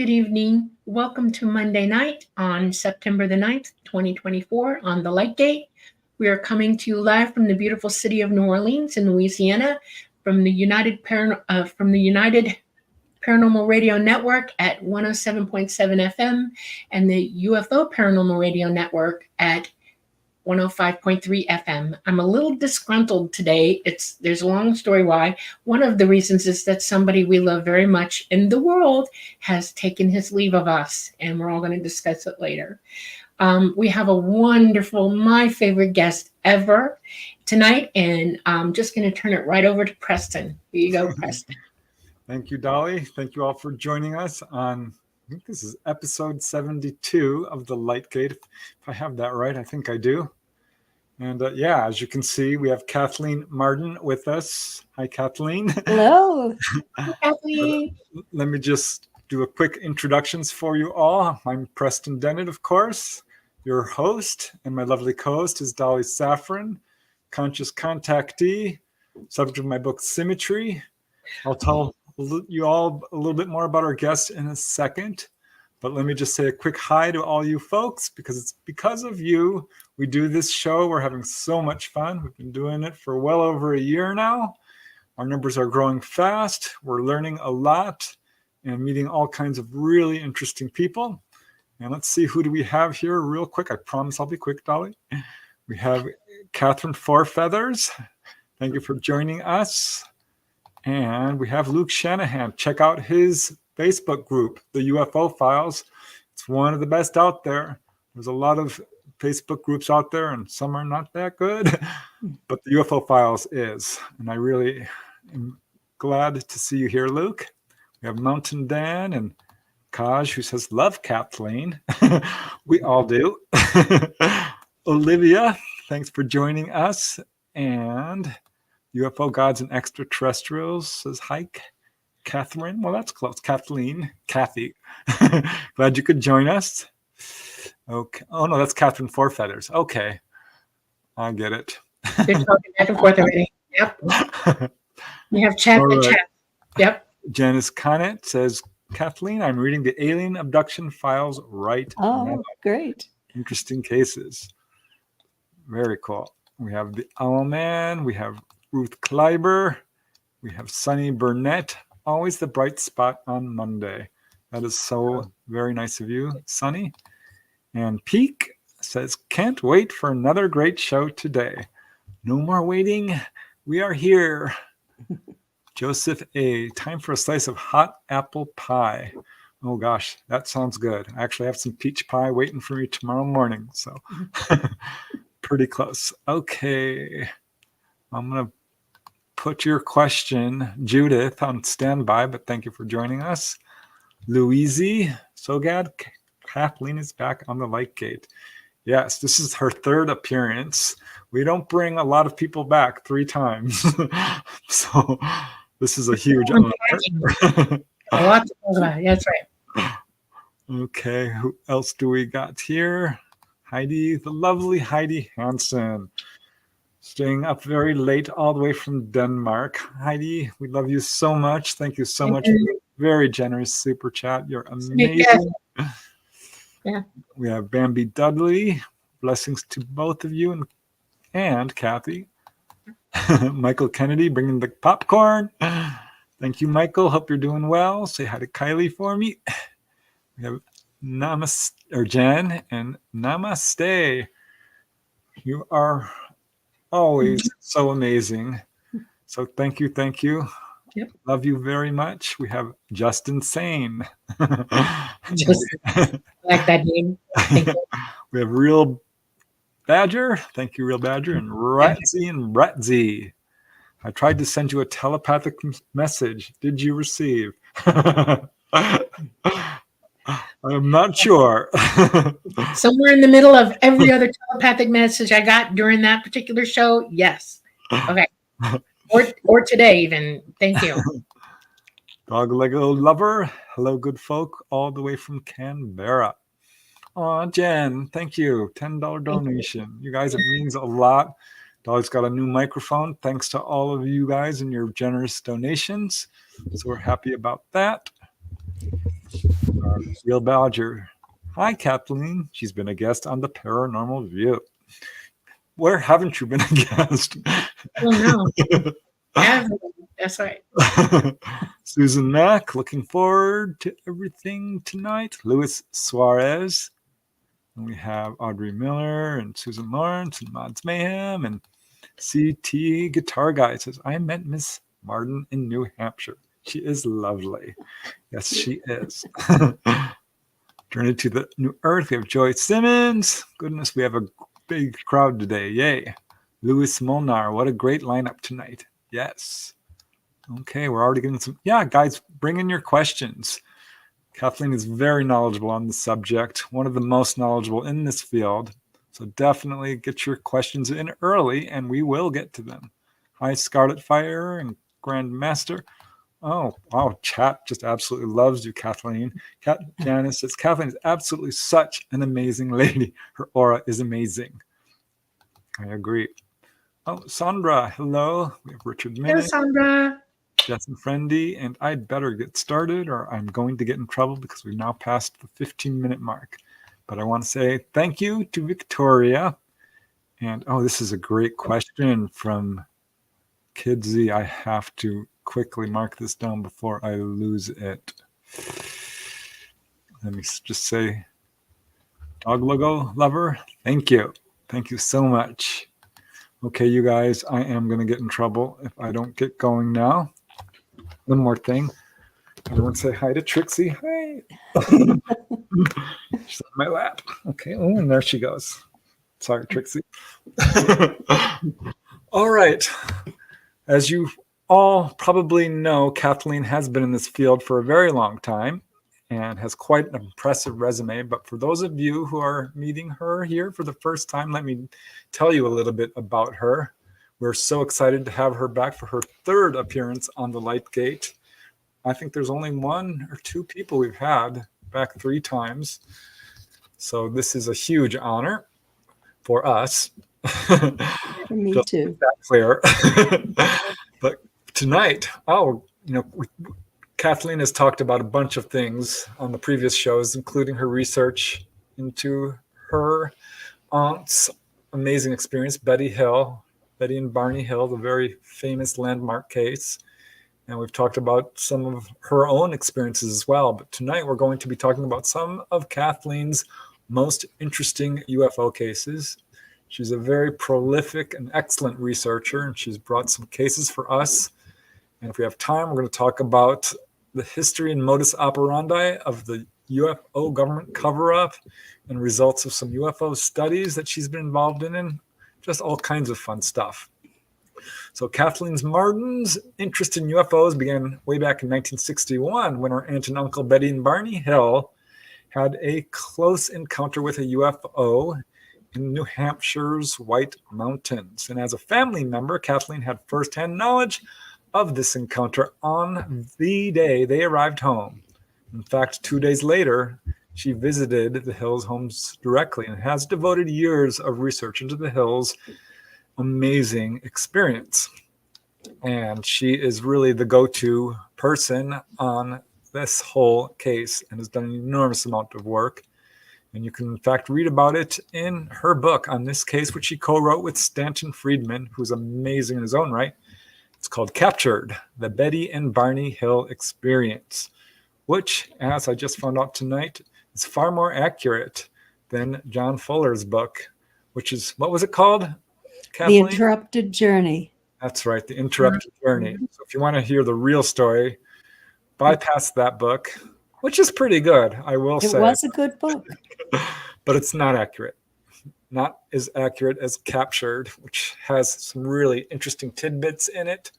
Good evening. Welcome to Monday night on September the 9th, 2024 on the Lightgate. We are coming to you live from the beautiful city of New Orleans in Louisiana from the United Paranormal Radio Network at 107.7 FM and the UFO Paranormal Radio Network at 105.3 FM. I'm a little disgruntled today. There's a long story why. One of the reasons is that somebody we love very much in the world has taken his leave of us, and we're all going to discuss it later. We have a wonderful, my favorite guest ever tonight, and I'm just going to turn it right over to Preston. Here you go, Preston. Thank you, Dolly. Thank you all for joining us on, I think this is episode 72 of the Lightgate. If I have that right, I think I do. And yeah, as you can see, we have Kathleen Marden with us. Hi, Kathleen. Hello. Hi, Kathleen. Let me just do a quick introductions for you all. I'm Preston Dennett, of course, your host, and my lovely co-host is Dolly Safran, conscious contactee, subject of my book, Symmetry. I'll tell you all a little bit more about our guest in a second, but let me just say a quick hi to all you folks, because it's because of you we do this show. We're having so much fun. We've been doing it for well over a year now. Our numbers are growing fast. We're learning a lot and meeting all kinds of really interesting people. And let's see, who do we have here real quick? I promise I'll be quick, Dolly. We have Catherine Fourfeathers. Thank you for joining us. And we have Luke Shanahan. Check out his Facebook group, the UFO Files. It's one of the best out there. There's a lot of Facebook groups out there, and some are not that good, but the UFO Files is. And I really am glad to see you here, Luke. We have Mountain Dan and Kaj, who says, love Kathleen. We all do. Olivia, thanks for joining us. And UFO Gods and Extraterrestrials says, hi, Catherine. Well, that's close. Kathleen, Kathy. Glad you could join us. Okay. Oh, no, that's Catherine Fourfeathers. Okay. I get it. They're talking back and forth already. Yep. We have chat and chat. Yep. Janice Conant says, Kathleen, I'm reading the alien abduction files right now. Great. Interesting cases. Very cool. We have the Owl Man. We have Ruth Kleiber. We have Sunny Burnett. Always the bright spot on Monday. That is so very nice of you, Sunny. And Peak says, can't wait for another great show today. No more waiting. We are here. Joseph A., time for a slice of hot apple pie. Oh gosh, that sounds good. I actually have some peach pie waiting for me tomorrow morning. So pretty close. Okay. I'm going to put your question, Judith, on standby, but thank you for joining us. Louise Sogad, Kathleen is back on the Lightgate. Yes, this is her third appearance. We don't bring a lot of people back 3 times. So this is a huge honor. A lot to talk about. That's right. Okay, who else do we got here? Heidi, the lovely Heidi Hansen. Staying up very late all the way from Denmark. Heidi, we love you so much. Thank you so much for your very generous super chat. You're amazing. Yeah. We have Bambi Dudley. Blessings to both of you and Kathy. Michael Kennedy bringing the popcorn. Thank you, Michael. Hope you're doing well. Say hi to Kylie for me. We have Jen and Namaste. You are always so amazing. So thank you. Yep. Love you very much. We have Justin Sane. Just like that name. Thank you. We have Real Badger. Thank you, Real Badger. And Ratzy. I tried to send you a telepathic message. Did you receive? I'm not sure. Somewhere in the middle of every other telepathic message I got during that particular show, yes. Okay. Or today even. Thank you. Dog Lego Lover. Hello, good folk, all the way from Canberra. Aw, Jen, thank you. $10 donation. You guys, it means a lot. Dog's got a new microphone. Thanks to all of you guys and your generous donations. So we're happy about that. Seal Badger. Hi, Kathleen. She's been a guest on the Paranormal View. Where haven't you been a guest? Oh, no. That's right. Susan Mack, looking forward to everything tonight. Luis Suarez. And we have Audrey Miller and Susan Lawrence and Mods Mayhem and CT Guitar Guy says, I met Miss Marden in New Hampshire. She is lovely. Yes, she is. Journey to the New Earth. We have Joy Simmons. Goodness, we have a big crowd today. Yay. Louis Molnar. What a great lineup tonight. Yes. Okay, we're already getting some. Yeah, guys, bring in your questions. Kathleen is very knowledgeable on the subject, one of the most knowledgeable in this field. So definitely get your questions in early and we will get to them. Hi, Scarlet Fire and Grandmaster. Oh, wow. Chat just absolutely loves you, Kathleen. Janice says, Kathleen is absolutely such an amazing lady. Her aura is amazing. I agree. Oh, Sandra, hello. We have Richard Minnick. Hello, Sandra. Jess and Friendy, and I'd better get started or I'm going to get in trouble because we've now passed the 15-minute mark. But I want to say thank you to Victoria. And, oh, this is a great question from Kidsy. I have to quickly mark this down before I lose it. Let me just say, dog logo lover, thank you. Thank you so much. Okay, you guys, I am going to get in trouble if I don't get going now. One more thing. Everyone say hi to Trixie. Hi. She's on my lap. Okay. Oh, and there she goes. Sorry, Trixie. All right. As you all probably know, Kathleen has been in this field for a very long time and has quite an impressive resume. But for those of you who are meeting her here for the first time, let me tell you a little bit about her. We're so excited to have her back for her third appearance on the Light Gate. I think there's only one or two people we've had back 3 times. So this is a huge honor for us. For me Just too. that clear. But tonight, Kathleen has talked about a bunch of things on the previous shows, including her research into her aunt's amazing experience, Betty and Barney Hill, the very famous landmark case. And we've talked about some of her own experiences as well. But tonight we're going to be talking about some of Kathleen's most interesting UFO cases. She's a very prolific and excellent researcher, and she's brought some cases for us. And if we have time, we're going to talk about the history and modus operandi of the UFO government cover-up and results of some UFO studies that she's been involved in, and just all kinds of fun stuff. So Kathleen Marden's interest in UFOs began way back in 1961 when her aunt and uncle Betty and Barney Hill had a close encounter with a UFO in New Hampshire's White Mountains. And as a family member, Kathleen had firsthand knowledge of this encounter on the day they arrived home. In fact, 2 days later, she visited the Hills' homes directly and has devoted years of research into the Hills' amazing experience. And she is really the go-to person on this whole case and has done an enormous amount of work. And you can, in fact, read about it in her book on this case, which she co-wrote with Stanton Friedman, who's amazing in his own right. It's called Captured, the Betty and Barney Hill Experience, which, as I just found out tonight, is far more accurate than John Fuller's book, which is, what was it called, Kathleen? The Interrupted Journey. That's right, The Interrupted Journey. So if you want to hear the real story, bypass that book, which is pretty good, I will say. It was a good book. But it's not accurate. Not as accurate as Captured, which has some really interesting tidbits in it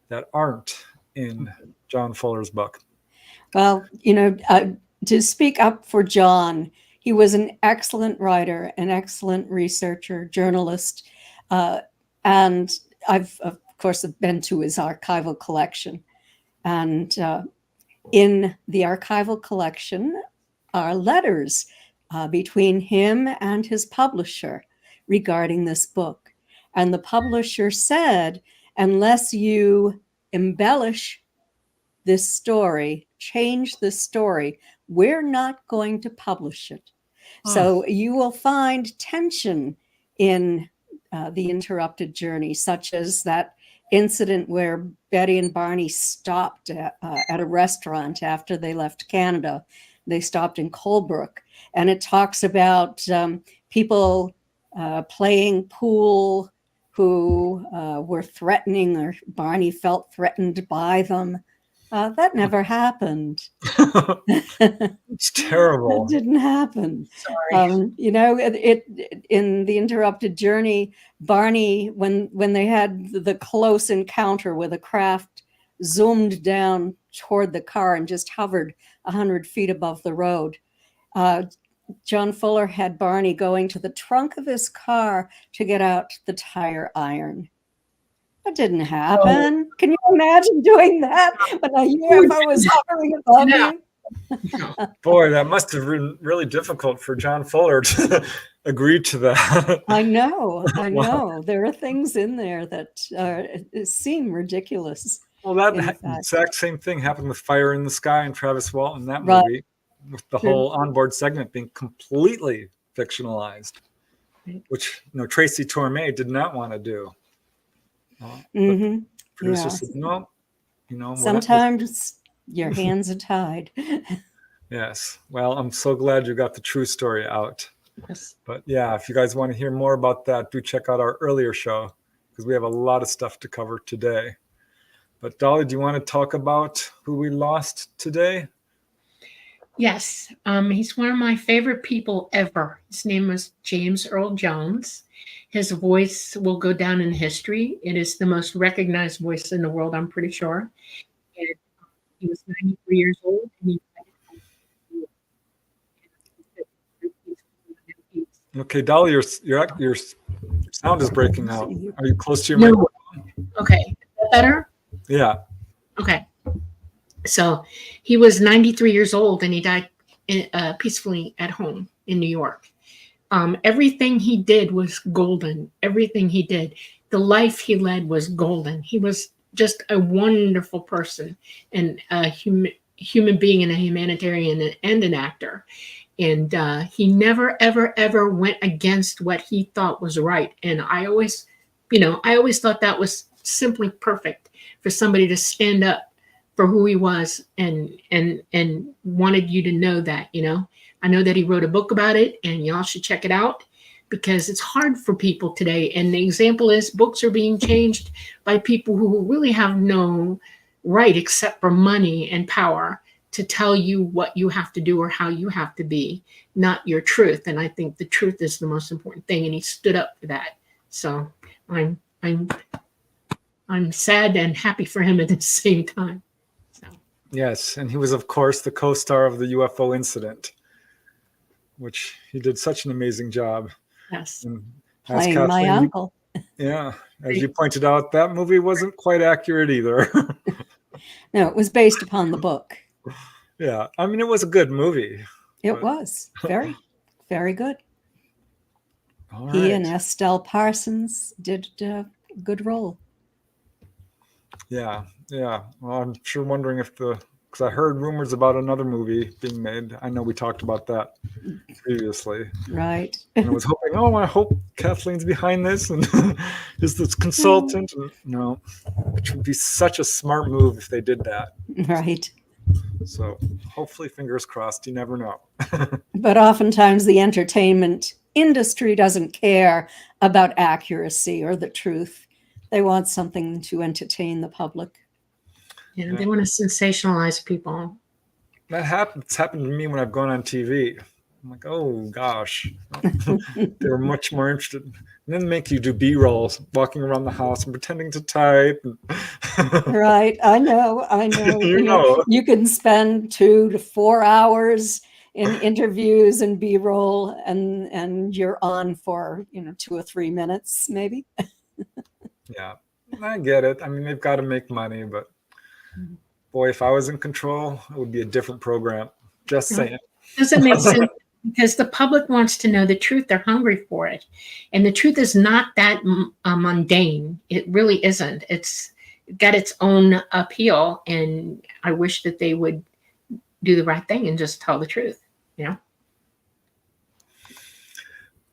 that aren't in John Fuller's book. Well, to speak up for John, he was an excellent writer, an excellent researcher, journalist, and I've, of course, been to his archival collection. And in the archival collection are letters between him and his publisher regarding this book. And the publisher said, unless you embellish this story, change this story, we're not going to publish it. So you will find tension in The Interrupted Journey, such as that incident where Betty and Barney stopped at a restaurant after they left Canada. They stopped in Colebrook, and it talks about people playing pool who were threatening, or Barney felt threatened by them. That never happened. It's terrible. It didn't happen. Sorry. It in The Interrupted Journey, Barney, when they had the close encounter with a craft, zoomed down toward the car and just hovered 100 feet above the road. John Fuller had Barney going to the trunk of his car to get out the tire iron. That didn't happen. Can you imagine doing that when a UFO was hovering above you? Boy, that must have been really difficult for John Fuller to agree to that. I know. Wow. There are things in there that seem ridiculous. Well, that exact same thing happened with Fire in the Sky and Travis Walton, that Right. movie, with the whole onboard segment being completely fictionalized, which Tracy Torme did not want to do. Mm-hmm. Producer Yeah. said, no, Sometimes your hands are tied. Yes. Well, I'm so glad you got the true story out. Yes. But yeah, if you guys want to hear more about that, do check out our earlier show, because we have a lot of stuff to cover today. But Dolly, do you want to talk about who we lost today? Yes. He's one of my favorite people ever. His name was James Earl Jones. His voice will go down in history. It is the most recognized voice in the world, I'm pretty sure. And he was 93 years old. And Okay, Dolly, your sound is breaking out. Are you close to your No. microphone? Okay. Is that better? Yeah. Okay. So he was 93 years old and he died peacefully at home in New York. Everything he did was golden. Everything he did. The life he led was golden. He was just a wonderful person and a human being and a humanitarian and an actor. And he never, ever, ever went against what he thought was right. And I always thought that was simply perfect for somebody to stand up for who he was and wanted you to know that, I know that he wrote a book about it and y'all should check it out because it's hard for people today. And the example is books are being changed by people who really have no right except for money and power to tell you what you have to do or how you have to be, not your truth. And I think the truth is the most important thing. And he stood up for that. So I'm sad and happy for him at the same time. So. Yes, and he was, of course, the co-star of the UFO incident, which he did such an amazing job. Yes. And Playing my uncle. Yeah, as you pointed out, that movie wasn't quite accurate either. No, it was based upon the book. Yeah, I mean, it was a good movie. It was very, very good. All He right. and Estelle Parsons did a good role. Yeah. Well, I'm sure wondering because I heard rumors about another movie being made. I know we talked about that previously. Right. And I was hoping, I hope Kathleen's behind this and is this consultant. And, no, which would be such a smart move if they did that. Right. So hopefully, fingers crossed, you never know. But oftentimes the entertainment industry doesn't care about accuracy or the truth. They want something to entertain the public. Yeah, they want to sensationalize people. It's happened to me when I've gone on TV. I'm like, oh gosh, they were much more interested. And then make you do B-rolls, walking around the house and pretending to type. Right, I know. You can spend 2 to 4 hours in interviews and B-roll, and you're on for 2 or 3 minutes, maybe. Yeah, I get it. I mean, they've got to make money, but boy, if I was in control, it would be a different program. Just saying. Doesn't make sense because the public wants to know the truth. They're hungry for it. And the truth is not that mundane. It really isn't. It's got its own appeal. And I wish that they would do the right thing and just tell the truth, you know?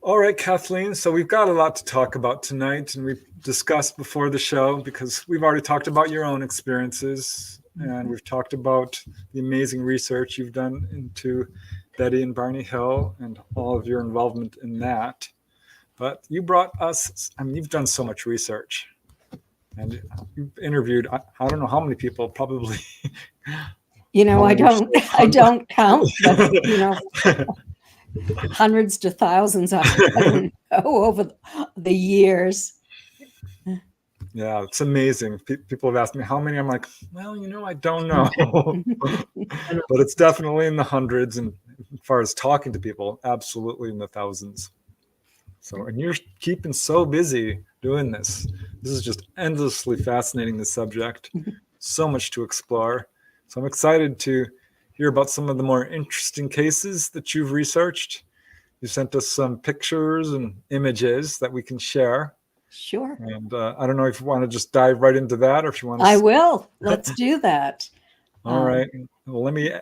All right, Kathleen. So we've got a lot to talk about tonight, and we've discussed before the show because we've already talked about your own experiences, and we've talked about the amazing research you've done into Betty and Barney Hill and all of your involvement in that. But you brought us, I mean, you've done so much research, and you've interviewed, I don't know how many people, probably. You know, I don't count, but, you know, hundreds to thousands, I don't know, over the years. Yeah, it's amazing. People have asked me how many. I'm like, well, you know, I don't know. But it's definitely in the hundreds. And as far as talking to people, absolutely in the thousands. So, and you're keeping so busy doing this. This is just endlessly fascinating, the subject. So much to explore. So I'm excited to hear about some of the more interesting cases that you've researched. You sent us some pictures and images that we can share. Sure. And I don't know if you want to just dive right into that, or if you want to. I will. Let's do that. All right. Well, let me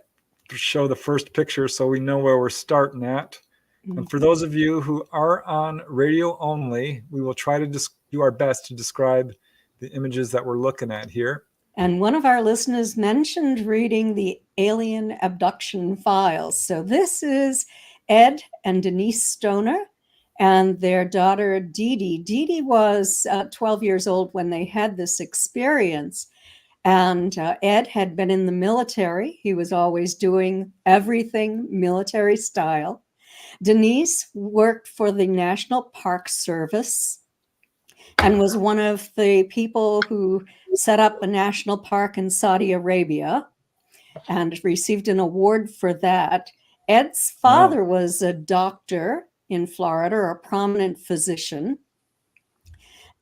show the first picture so we know where we're starting at. And for those of you who are on radio only, we will try to do our best to describe the images that we're looking at here. And one of our listeners mentioned reading the alien abduction files. So this is Ed and Denise Stoner and their daughter, Dee Dee. Dee Dee was 12 years old when they had this experience. And Ed had been in the military. He was always doing everything military style. Denise worked for the National Park Service and was one of the people who set up a national park in Saudi Arabia and received an award for that. Ed's father was a doctor in Florida, or a prominent physician.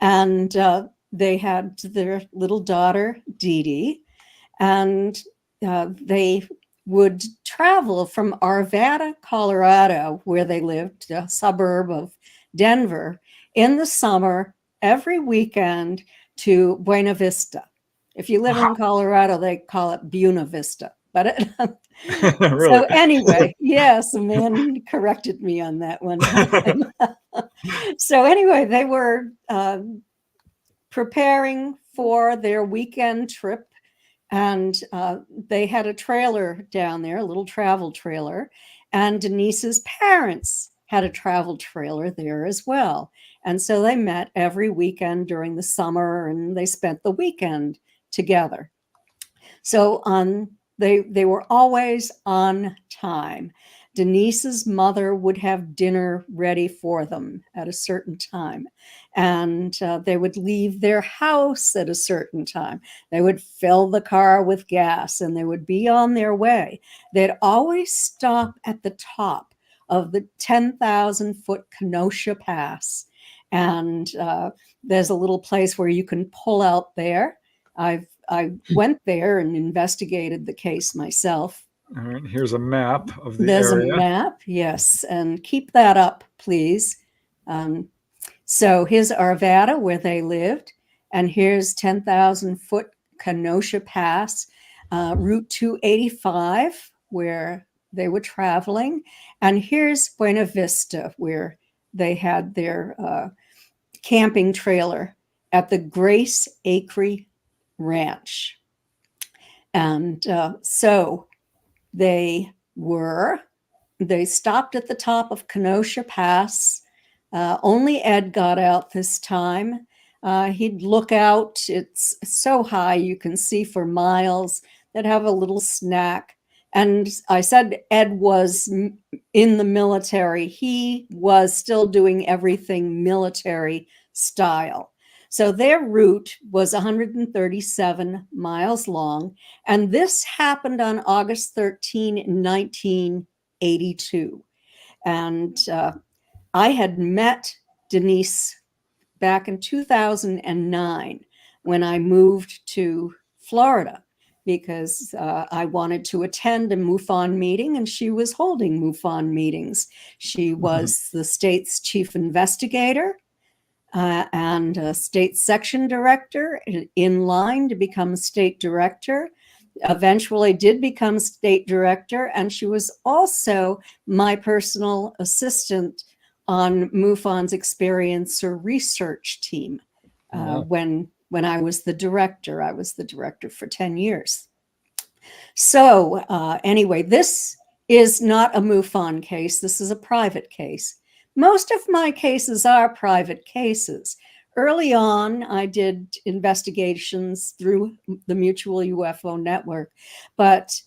And they had their little daughter, Dee Dee, and they would travel from Arvada, Colorado, where they lived, a suburb of Denver, in the summer, every weekend to Buena Vista. If you live in Colorado, they call it Buena Vista. But Really? So anyway, yes, a man corrected me on that one. So anyway, they were preparing for their weekend trip, and they had a trailer down there, a little travel trailer, and Denise's parents had a travel trailer there as well. And so they met every weekend during the summer, and they spent the weekend together. So they were always on time. Denise's mother would have dinner ready for them at a certain time, and they would leave their house at a certain time. They would fill the car with gas, and they would be on their way. They'd always stop at the top of the 10,000-foot Kenosha Pass, and there's a little place where you can pull out there. I went there and investigated the case myself. All right, here's a map of the There's area. a map, yes, and keep that up, please. So here's Arvada, where they lived, and here's 10,000-foot Kenosha Pass, Route 285, where they were traveling, and here's Buena Vista, where they had their camping trailer at the Grace Acre Ranch. And so they stopped at the top of Kenosha Pass. Only Ed got out this time. He'd look out. It's so high you can see for miles. They'd have a little snack. And I said Ed was in the military. He was still doing everything military style. So their route was 137 miles long, and this happened on August 13, 1982. And I had met Denise back in 2009 when I moved to Florida, because I wanted to attend a MUFON meeting, and she was holding MUFON meetings. She was the state's chief investigator, and a state section director, in line to become state director. eventually did become state director, and she was also my personal assistant on MUFON's experiencer research team. When I was the director. I was the director for 10 years. So anyway, this is not a MUFON case. This is a private case. Most of my cases are private cases. Early on, I did investigations through the Mutual UFO Network, but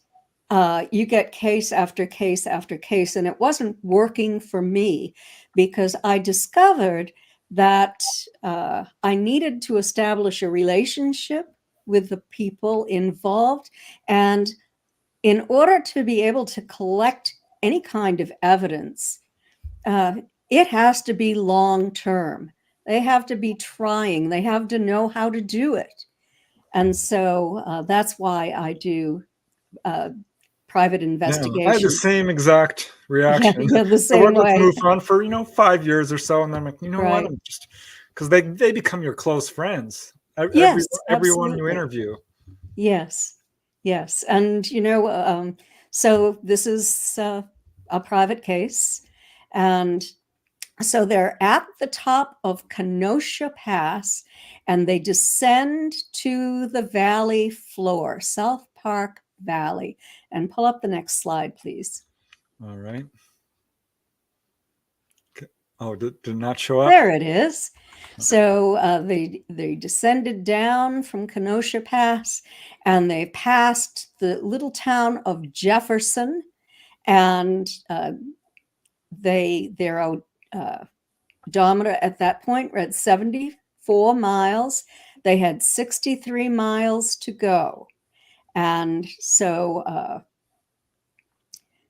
you get case after case after case, and it wasn't working for me because I discovered that I needed to establish a relationship with the people involved. And in order to be able to collect any kind of evidence, it has to be long-term. They have to be trying. They have to know how to do it. And so that's why I do private investigation. I had the same exact reaction. Yeah, the same I worked way. with MUFON for 5 years or so, and I'm like, you know Right. what? I'm just because they become your close friends. Yes, Everyone you absolutely. interview. Yes, and so this is a private case, and so they're at the top of Kenosha Pass, and they descend to the valley floor, South Park Valley. And pull up the next slide, please. All right. Okay. Oh, did it not show up? There it is. So they descended down from Kenosha Pass, and they passed the little town of Jefferson, and their odometer at that point read 74 miles. They had 63 miles to go. And so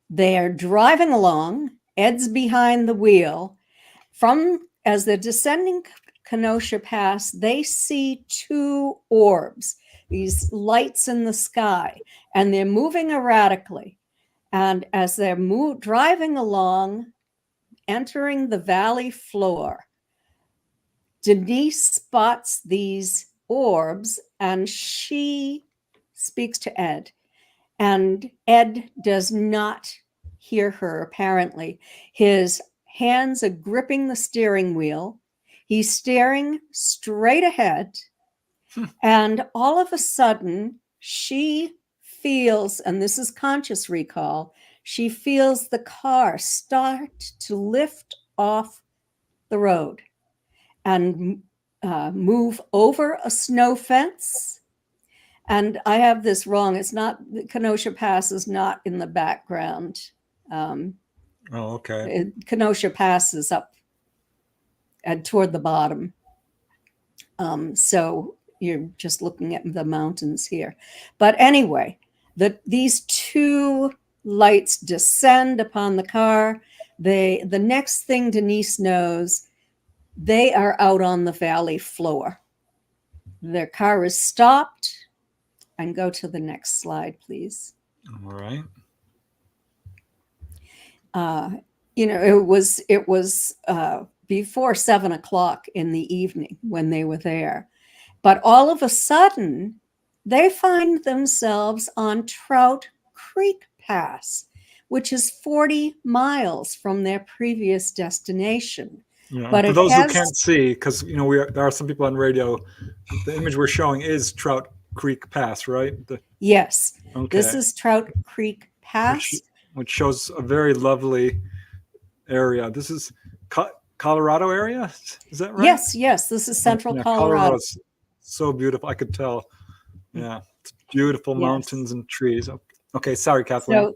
they are driving along. Ed's behind the wheel. As they're descending Kenosha Pass, they see two orbs, these lights in the sky, and they're moving erratically. And as they're driving along, entering the valley floor, Denise spots these orbs, and she speaks to Ed. And Ed does not hear her, apparently. His hands are gripping the steering wheel. He's staring straight ahead. And all of a sudden, she feels, and this is conscious recall, she feels the car start to lift off the road and move over a snow fence. And I have this wrong. It's not, Kenosha Pass is not in the background. Oh, okay. Kenosha Pass is up and toward the bottom. So you're just looking at the mountains here. But anyway, these two lights descend upon the car. The next thing Denise knows, they are out on the valley floor. Their car is stopped. And go to the next slide, please. All right. It was before 7 o'clock in the evening when they were there. But all of a sudden, they find themselves on Trout Creek Pass, which is 40 miles from their previous destination. Yeah, but for those who can't see, because there are some people on radio, the image we're showing is Trout Creek Pass, right? Yes. Okay. This is Trout Creek Pass. Which shows a very lovely area. This is Colorado area? Is that right? Yes. This is central Colorado. Colorado's so beautiful. I could tell. Yeah. It's beautiful mountains and trees. Okay. Sorry, Kathleen.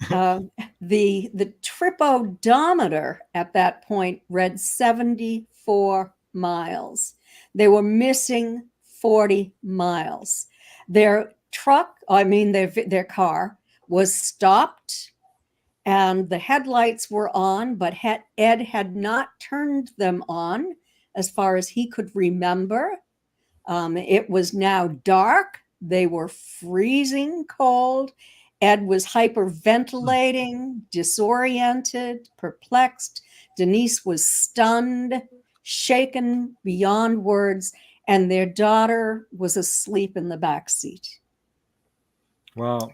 So the trip odometer at that point read 74 miles. They were missing 40 miles. Their car was stopped, and the headlights were on, but Ed had not turned them on as far as he could remember. It was now dark. They were freezing cold. Ed was hyperventilating, disoriented, perplexed. Denise was stunned, shaken beyond words, and their daughter was asleep in the back seat. Wow.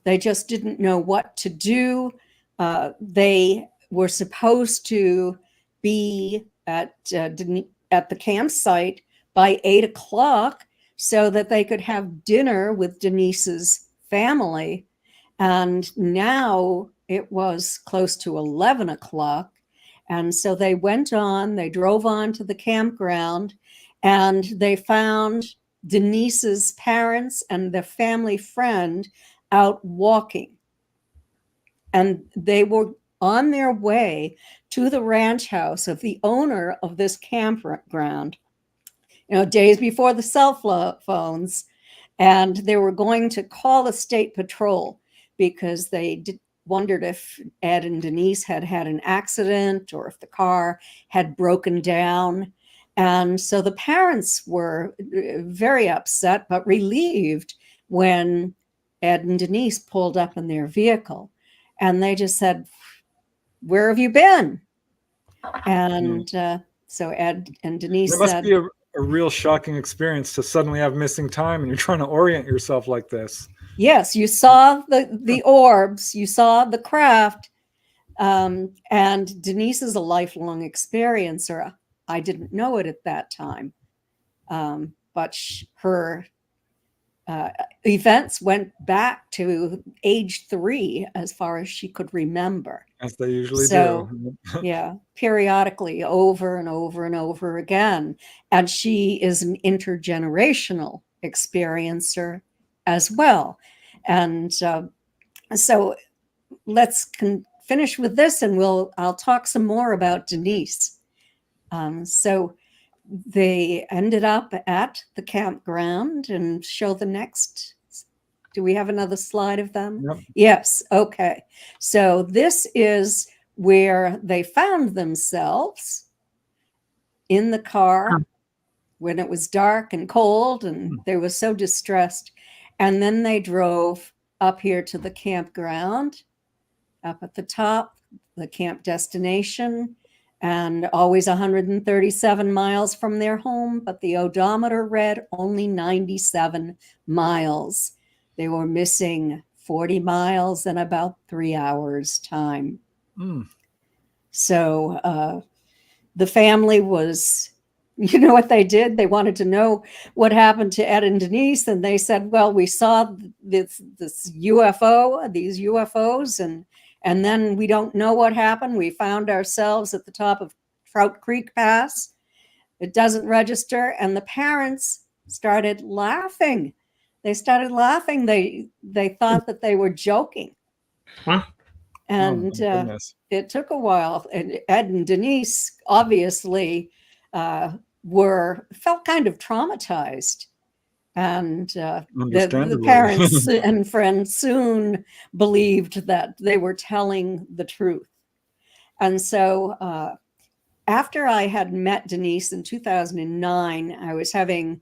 They just didn't know what to do. They were supposed to be at the campsite by 8 o'clock so that they could have dinner with Denise's family. And now it was close to 11 o'clock. And so they drove on to the campground, and they found Denise's parents and the family friend out walking. And they were on their way to the ranch house of the owner of this campground, days before the cell phones. And they were going to call the state patrol because they wondered if Ed and Denise had an accident or if the car had broken down. And so the parents were very upset, but relieved when Ed and Denise pulled up in their vehicle. And they just said, "Where have you been?" And so Ed and Denise said, said, "It must be a real shocking experience to suddenly have missing time and you're trying to orient yourself like this." Yes, you saw the orbs, you saw the craft, and Denise is a lifelong experiencer. I didn't know it at that time, but her events went back to age 3 as far as she could remember. As they usually do. Yeah, periodically, over and over and over again. And she is an intergenerational experiencer as well. And so let's finish with this, and I'll talk some more about Denise. So they ended up at the campground, and show the next. Do we have another slide of them? Yep. Yes. Okay. So this is where they found themselves, in the car when it was dark and cold, and they were so distressed. And then they drove up here to the campground, up at the top, the camp destination, and always 137 miles from their home, but the odometer read only 97 miles. They were missing 40 miles in about 3 hours time. So the family was, you know what they did? They wanted to know what happened to Ed and Denise. And they said, well, we saw this UFO, these UFOs, and then we don't know what happened. We found ourselves at the top of Trout Creek Pass. It doesn't register. And the parents started laughing. They started laughing. They thought that they were joking. Huh? And it took a while. And Ed and Denise obviously felt kind of traumatized. And the parents and friends soon believed that they were telling the truth. And so after I had met Denise in 2009, I was having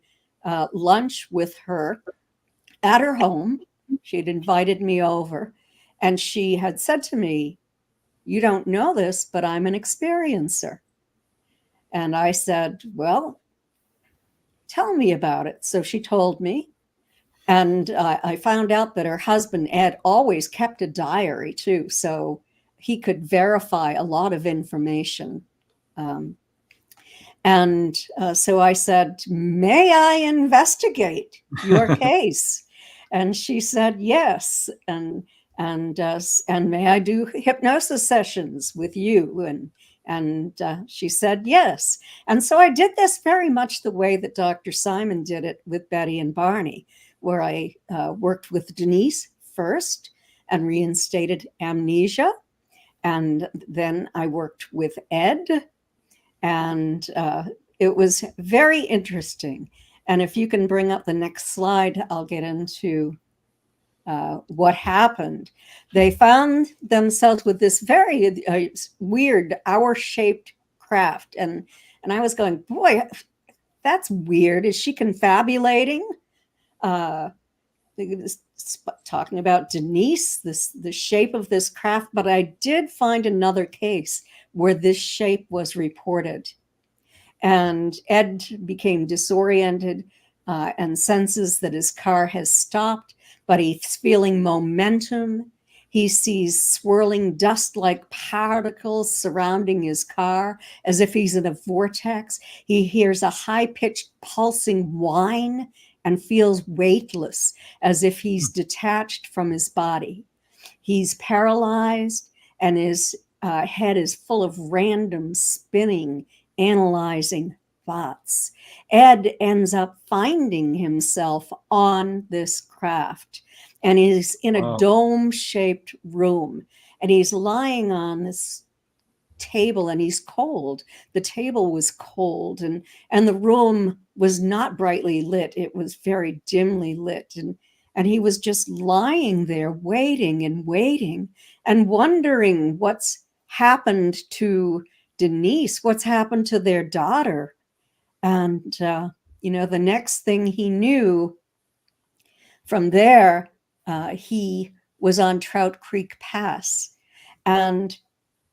lunch with her at her home. She had invited me over, and she had said to me, "You don't know this, but I'm an experiencer." And I said, "Well, tell me about it." So she told me. And I found out that her husband, Ed, always kept a diary too. So he could verify a lot of information. So I said, "May I investigate your case?" And she said, "Yes. And may I do hypnosis sessions with you?" And she said, "Yes." And so I did this very much the way that Dr. Simon did it with Betty and Barney, where I worked with Denise first and reinstated amnesia. And then I worked with Ed, and it was very interesting. And if you can bring up the next slide, I'll get into what happened. They found themselves with this very weird hour-shaped craft. And I was going, boy, that's weird. Is she confabulating? Talking about Denise, the shape of this craft. But I did find another case where this shape was reported. And Ed became disoriented and senses that his car has stopped. but he's feeling momentum. He sees swirling dust-like particles surrounding his car as if he's in a vortex. He hears a high-pitched pulsing whine and feels weightless, as if he's detached from his body. He's paralyzed, and his head is full of random spinning, analyzing thoughts. Ed ends up finding himself on this craft, and he's in a dome-shaped room, and he's lying on this table, and he's cold. The table was cold, and the room was not brightly lit. It was very dimly lit, and he was just lying there waiting and wondering what's happened to Denise, what's happened to their daughter. And the next thing he knew, from there, he was on Trout Creek Pass, and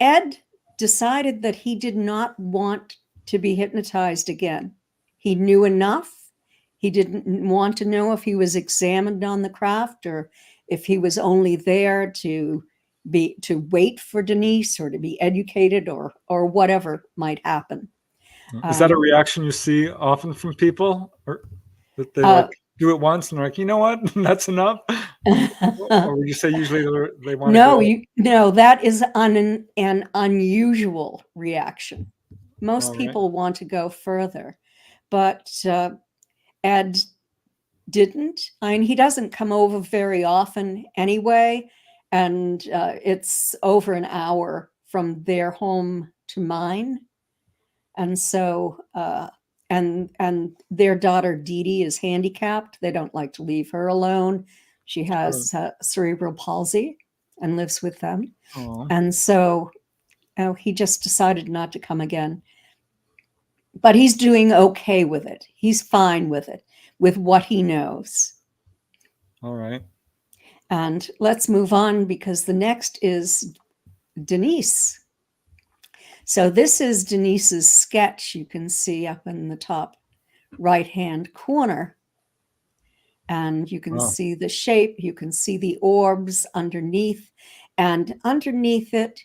Ed decided that he did not want to be hypnotized again. He knew enough. He didn't want to know if he was examined on the craft or if he was only there to wait for Denise or to be educated or whatever might happen. Is that a reaction you see often from people, or that they do it once and they're like, you know what, that's enough? Or would you say usually they want to No, that is an unusual reaction. Most people want to go further, but Ed didn't. I mean, he doesn't come over very often anyway, and it's over an hour from their home to mine. And so, and their daughter Dee Dee is handicapped. They don't like to leave her alone. She has cerebral palsy and lives with them. And so he just decided not to come again. But he's doing okay with it. He's fine with it, with what he knows. All right. And let's move on, because the next is Denise. So this is Denise's sketch. You can see up in the top right-hand corner. And you can see the shape. You can see the orbs underneath. And underneath it,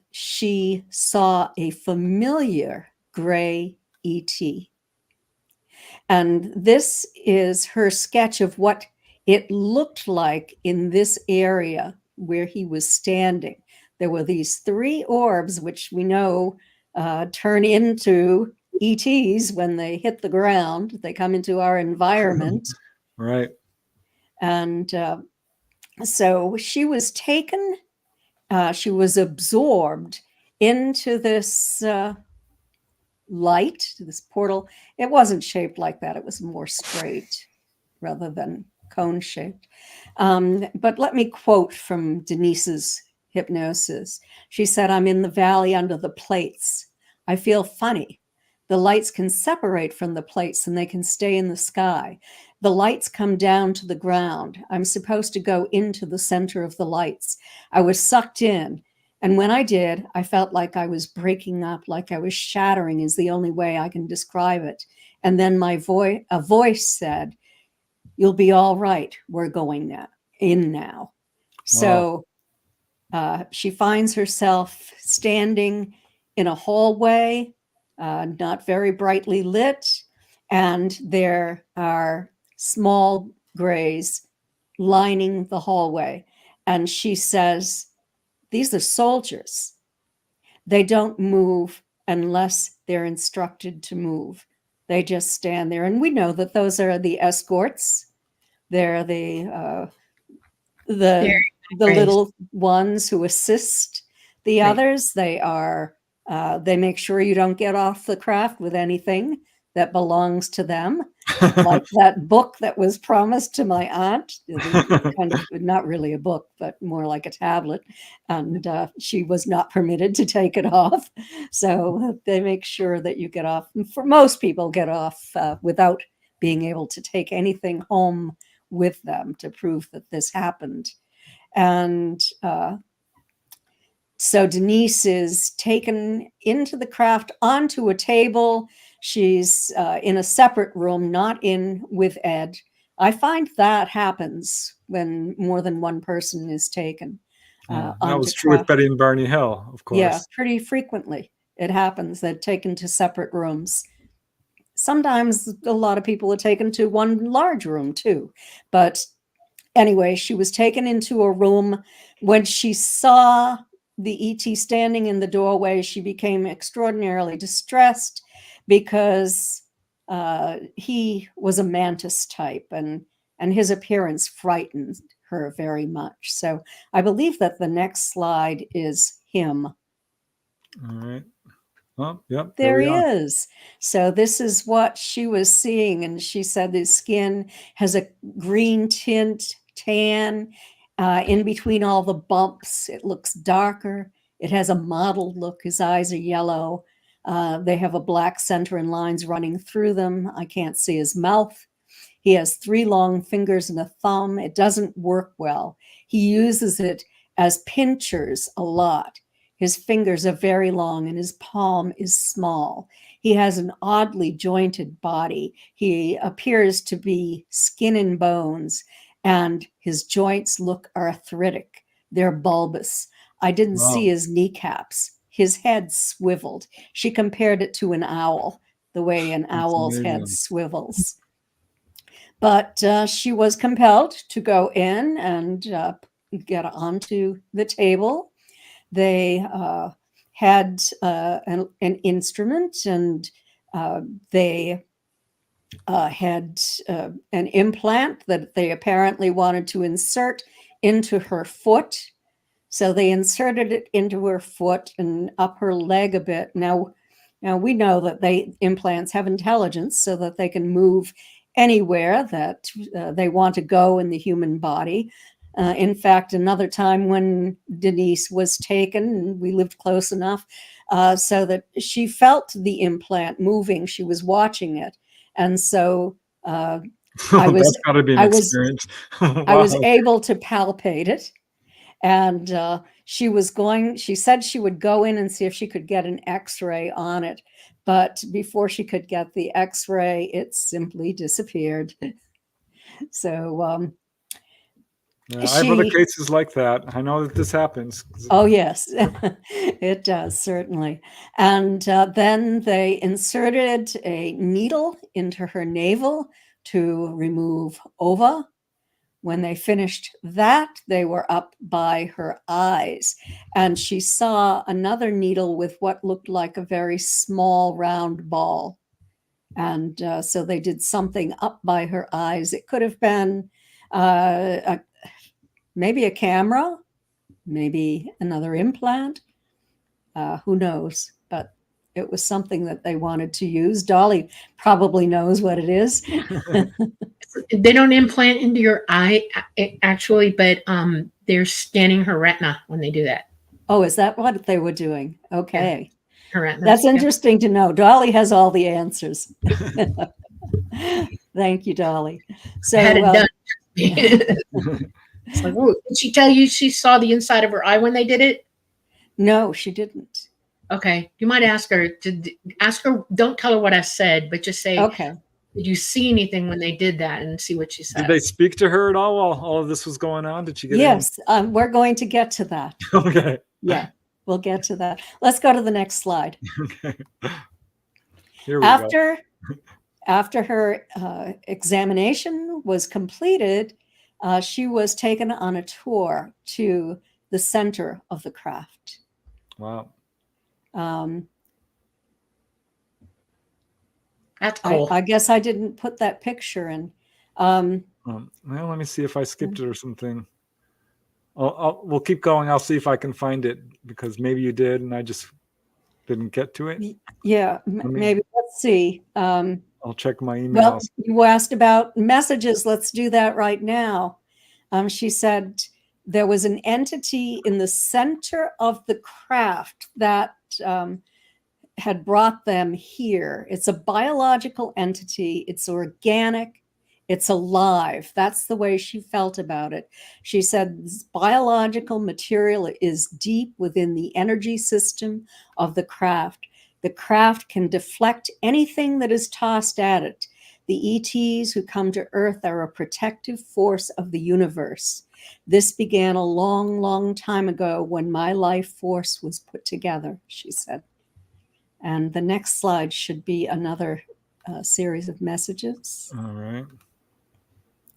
she saw a familiar gray ET. And this is her sketch of what it looked like in this area where he was standing. There were these three orbs, which we know turn into ETs when they hit the ground. They come into our environment. Right. And so she was taken, she was absorbed into this light, this portal. It wasn't shaped like that. It was more straight rather than cone-shaped. But let me quote from Denise's hypnosis. She said, "I'm in the valley under the plates. I feel funny. The lights can separate from the plates and they can stay in the sky. The lights come down to the ground. I'm supposed to go into the center of the lights. I was sucked in. And when I did, I felt like I was breaking up, like I was shattering is the only way I can describe it. And then a voice said, 'You'll be all right. We're going now.' So she finds herself standing in a hallway, not very brightly lit, and there are small grays lining the hallway. And she says, 'These are soldiers. They don't move unless they're instructed to move. They just stand there.' And we know that those are the escorts. They're the little ones who assist the others. They are, they make sure you don't get off the craft with anything that belongs to them. Like that book that was promised to my aunt, kind of not really a book, but more like a tablet. And she was not permitted to take it off. So they make sure that you get off. For most people, get off without being able to take anything home with them to prove that this happened. And so Denise is taken into the craft onto a table. She's in a separate room, not in with Ed. I find that happens when more than one person is taken That onto was true with craft. Betty and Barney Hill, of Yeah, course. pretty frequently it happens. They're taken to separate rooms. Sometimes a lot of people are taken to one large room too. But anyway, she was taken into a room. When she saw the ET standing in the doorway, she became extraordinarily distressed because he was a mantis type, and his appearance frightened her very much. So I believe that the next slide is him. All right. Oh, yep. There we he are. is. So this is what she was seeing, and she said his skin has a green tint, tan, in between all the bumps. It looks darker. It has a mottled look. His eyes are yellow. They have a black center and lines running through them. I can't see his mouth. He has 3 long fingers and a thumb. It doesn't work well. He uses it as pinchers a lot. His fingers are very long and his palm is small. He has an oddly jointed body. He appears to be skin and bones, and his joints look arthritic. They're bulbous. I didn't see Wow. his kneecaps. His head swiveled. She compared it to an owl, the way an That's owl's head amazing. swivels. But she was compelled to go in and get onto the table. They had an instrument, and they had an implant that they apparently wanted to insert into her foot. So they inserted it into her foot and up her leg a bit. Now we know that implants have intelligence, so that they can move anywhere that they want to go in the human body. In fact, another time when Denise was taken, we lived close enough so that she felt the implant moving. She was watching it, and so I was That's got to be an I was experience. I was Wow. able to palpate it. And she said she would go in and see if she could get an x-ray on it. But before she could get the x-ray, it simply disappeared. So Yeah, I have other she, cases like that. I know that this happens. oh yes, it does, certainly. And then they inserted a needle into her navel to remove ova. When they finished that, they were up by her eyes, and she saw another needle with what looked like a very small round ball. And so they did something up by her eyes. It could have been maybe a camera, maybe another implant. Who knows? But it was something that they wanted to use. Dolly probably knows what it is. They don't implant into your eye actually, but they're scanning her retina when they do that. Oh, is that what they were doing? Okay. Her retina. That's interesting to know. Dolly has all the answers. Thank you, Dolly. So I had it done. It's like, oh, did she tell you she saw the inside of her eye when they did it? no, she didn't. Okay, you might ask her. Don't tell her what I said, but just say, Okay. did you see anything when they did that, and see what she said. Did they speak to her at all while all of this was going on? Did she get Yes, we're going to get to that. any? Okay. Yeah, we'll get to that. Let's go to the next slide. Okay. Here we go. After her examination was completed, she was taken on a tour to the center of the craft. Wow. That's cool. I guess I didn't put that picture in. Well, let me see if I skipped it or something. We'll keep going. I'll see if I can find it, because maybe you did and I just didn't get to it. Yeah, maybe. Let's see. I'll check my emails. Well, you asked about messages. Let's do that right now. She said there was an entity in the center of the craft that had brought them here. It's a biological entity. It's organic. It's alive. That's the way she felt about it. She said this biological material is deep within the energy system of the craft. The craft can deflect anything that is tossed at it. The ETs who come to Earth are a protective force of the universe. This began a long, long time ago when my life force was put together, she said. And the next slide should be another series of messages. All right.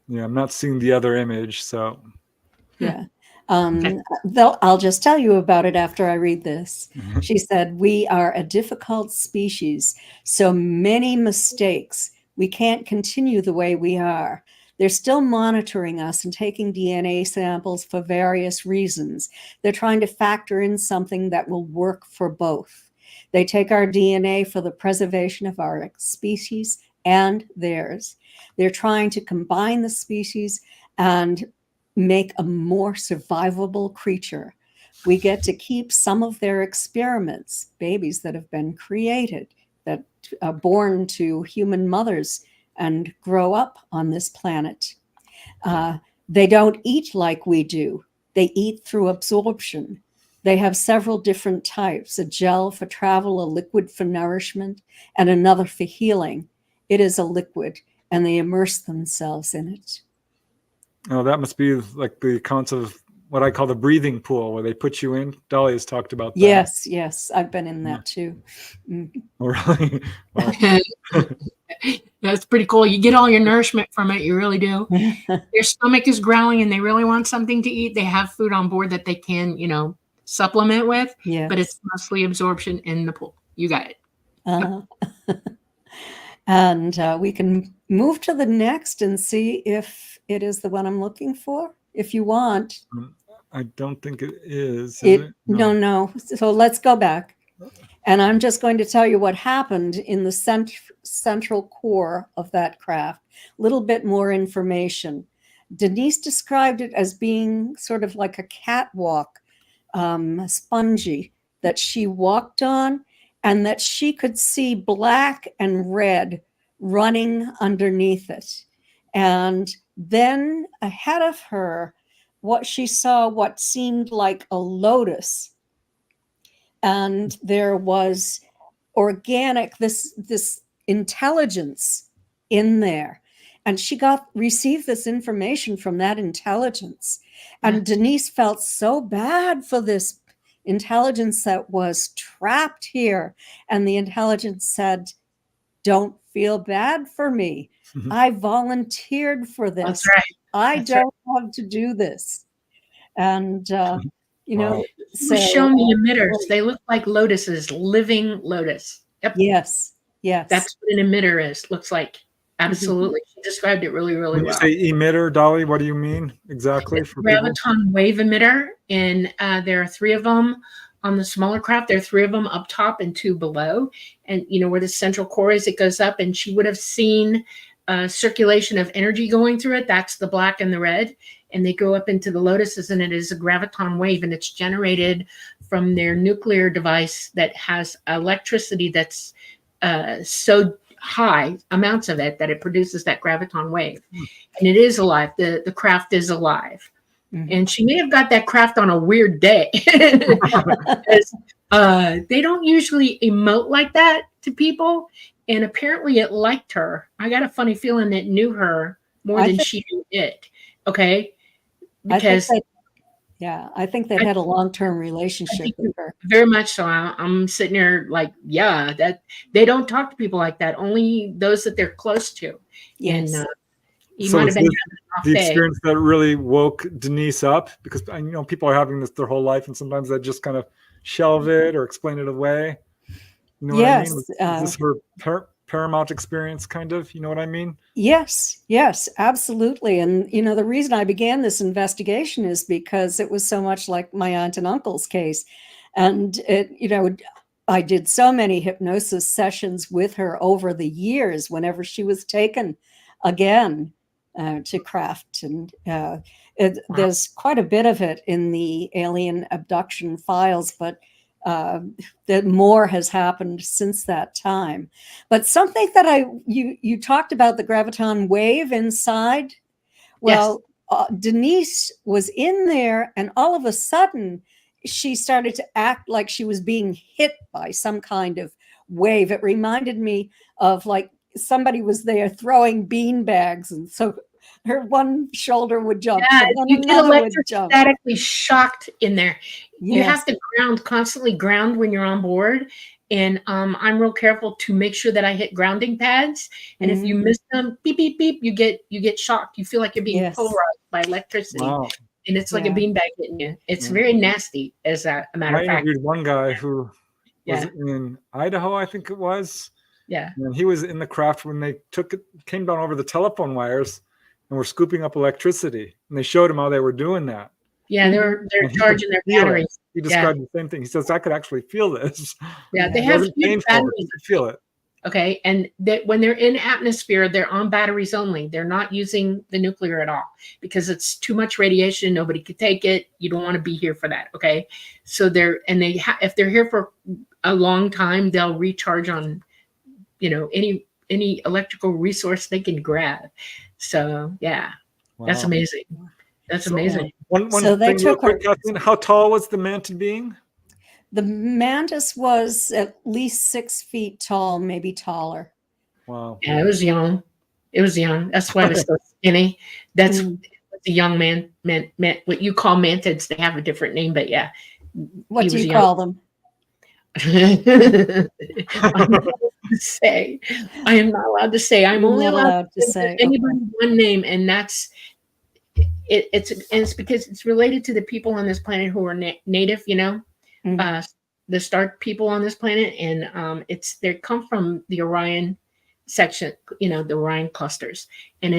Yeah, I'm not seeing the other image, so. Yeah. Okay. I'll just tell you about it after I read this. She said, "We are a difficult species, so many mistakes. We can't continue the way we are. They're still monitoring us and taking DNA samples for various reasons. They're trying to factor in something that will work for both. They take our DNA for the preservation of our species and theirs. They're trying to combine the species and make a more survivable creature. We get to keep some of their experiments, babies that have been created, that are born to human mothers and grow up on this planet. They don't eat like we do. They eat through absorption. They have several different types, a gel for travel, a liquid for nourishment, and another for healing. It is a liquid, and they immerse themselves in it." Oh, that must be like the accounts of what I call the breathing pool, where they put you in. Dolly has talked about that. Yes, yes, I've been in that too. Oh, really? Wow. That's pretty cool. You get all your nourishment from it. You really do. Their stomach is growling and they really want something to eat. They have food on board that they can, supplement with, Yes. but it's mostly absorption in the pool. You got it. And we can move to the next and see if it is the one I'm looking for, if you want. I don't think it is. No. So let's go back. And I'm just going to tell you what happened in the central core of that craft. A little bit more information. Denise described it as being sort of like a catwalk, spongy, that she walked on, and that she could see black and red running underneath it. And then ahead of her, she saw what seemed like a lotus. And there was this intelligence in there. And she received this information from that intelligence. And Denise felt so bad for this intelligence that was trapped here. And the intelligence said, "Don't feel bad for me. I volunteered for this. That's right. I don't have to do this." And, Wow. so Show me emitters. They look like lotuses, living lotus. Yep. Yes. That's what an emitter is. Looks like. Absolutely. She described it really, really When you well. say emitter, Dolly, what do you mean exactly? For people? Graviton wave emitter, and there are 3 of them on the smaller craft. There are 3 of them up top and 2 below. And where the central core is, it goes up, and she would have seen circulation of energy going through it. That's the black and the red. And they go up into the lotuses, and it is a graviton wave, and it's generated from their nuclear device that has electricity that's so high amounts of it that it produces that graviton wave. And it is alive. The craft is alive. And she may have got that craft on a weird day. They don't usually emote like that to people. And apparently it liked her. I got a funny feeling it knew her more than she knew it. Okay. Because I think they've had a long-term relationship with her. Very much so. I'm sitting here like, that they don't talk to people like that. Only those that they're close to. Yes. And you So might have been the experience that really woke Denise up, because people are having this their whole life, and sometimes they just kind of shelve it or explain it away. You know what I mean? Is this her paramount experience, kind of? You know what I mean? Yes, absolutely. And the reason I began this investigation is because it was so much like my aunt and uncle's case, and I did so many hypnosis sessions with her over the years. Whenever she was taken again to craft, and there's quite a bit of it in the alien abduction files, but that more has happened since that time. But something that you talked about, the graviton wave inside. Well, Denise was in there, and all of a sudden she started to act like she was being hit by some kind of wave. It reminded me of like somebody was there throwing bean bags, and so her one shoulder would jump, Yeah, and then you get another would jump. electrostatically shocked in there. You have Yes. to constantly ground when you're on board. And I'm real careful to make sure that I hit grounding pads. And if you miss them, beep, beep, beep, you get shocked. You feel like you're being Yes. polarized by electricity. Wow. And it's like a Yeah. beanbag hitting you. It's Yeah. very nasty, as a matter I of fact. interviewed one guy who was Yeah. in Idaho, I think it was. Yeah. And he was in the craft when they came down over the telephone wires and were scooping up electricity. And they showed him how they were doing that. Yeah, they're And he charging could their feel it. batteries. He described the same thing. He says, I could actually feel this. Yeah, they It have wasn't huge painful, but batteries. you could feel it. Okay, and when they're in atmosphere, they're on batteries only. They're not using the nuclear at all because it's too much radiation. Nobody could take it. You don't want to be here for that. Okay, so if they're here for a long time, they'll recharge on, any electrical resource they can grab. So yeah, that's Wow. amazing. That's amazing. One So they thing real took her- quick, Kathleen, how tall was the mantid being? The mantis was at least 6 feet tall, maybe taller. Wow. Yeah, it was young. It was young. That's why it was so skinny. That's Mm. the young man, what you call mantids. They have a different name, but yeah. What He do was you young. call them? I'm not allowed to say. I am not allowed to say. I'm You're only not allowed to to say say, anybody one name, and that's it's because it's related to the people on this planet who are native. Mhm. The Stark people on this planet, and they come from the Orion section, the Orion clusters, and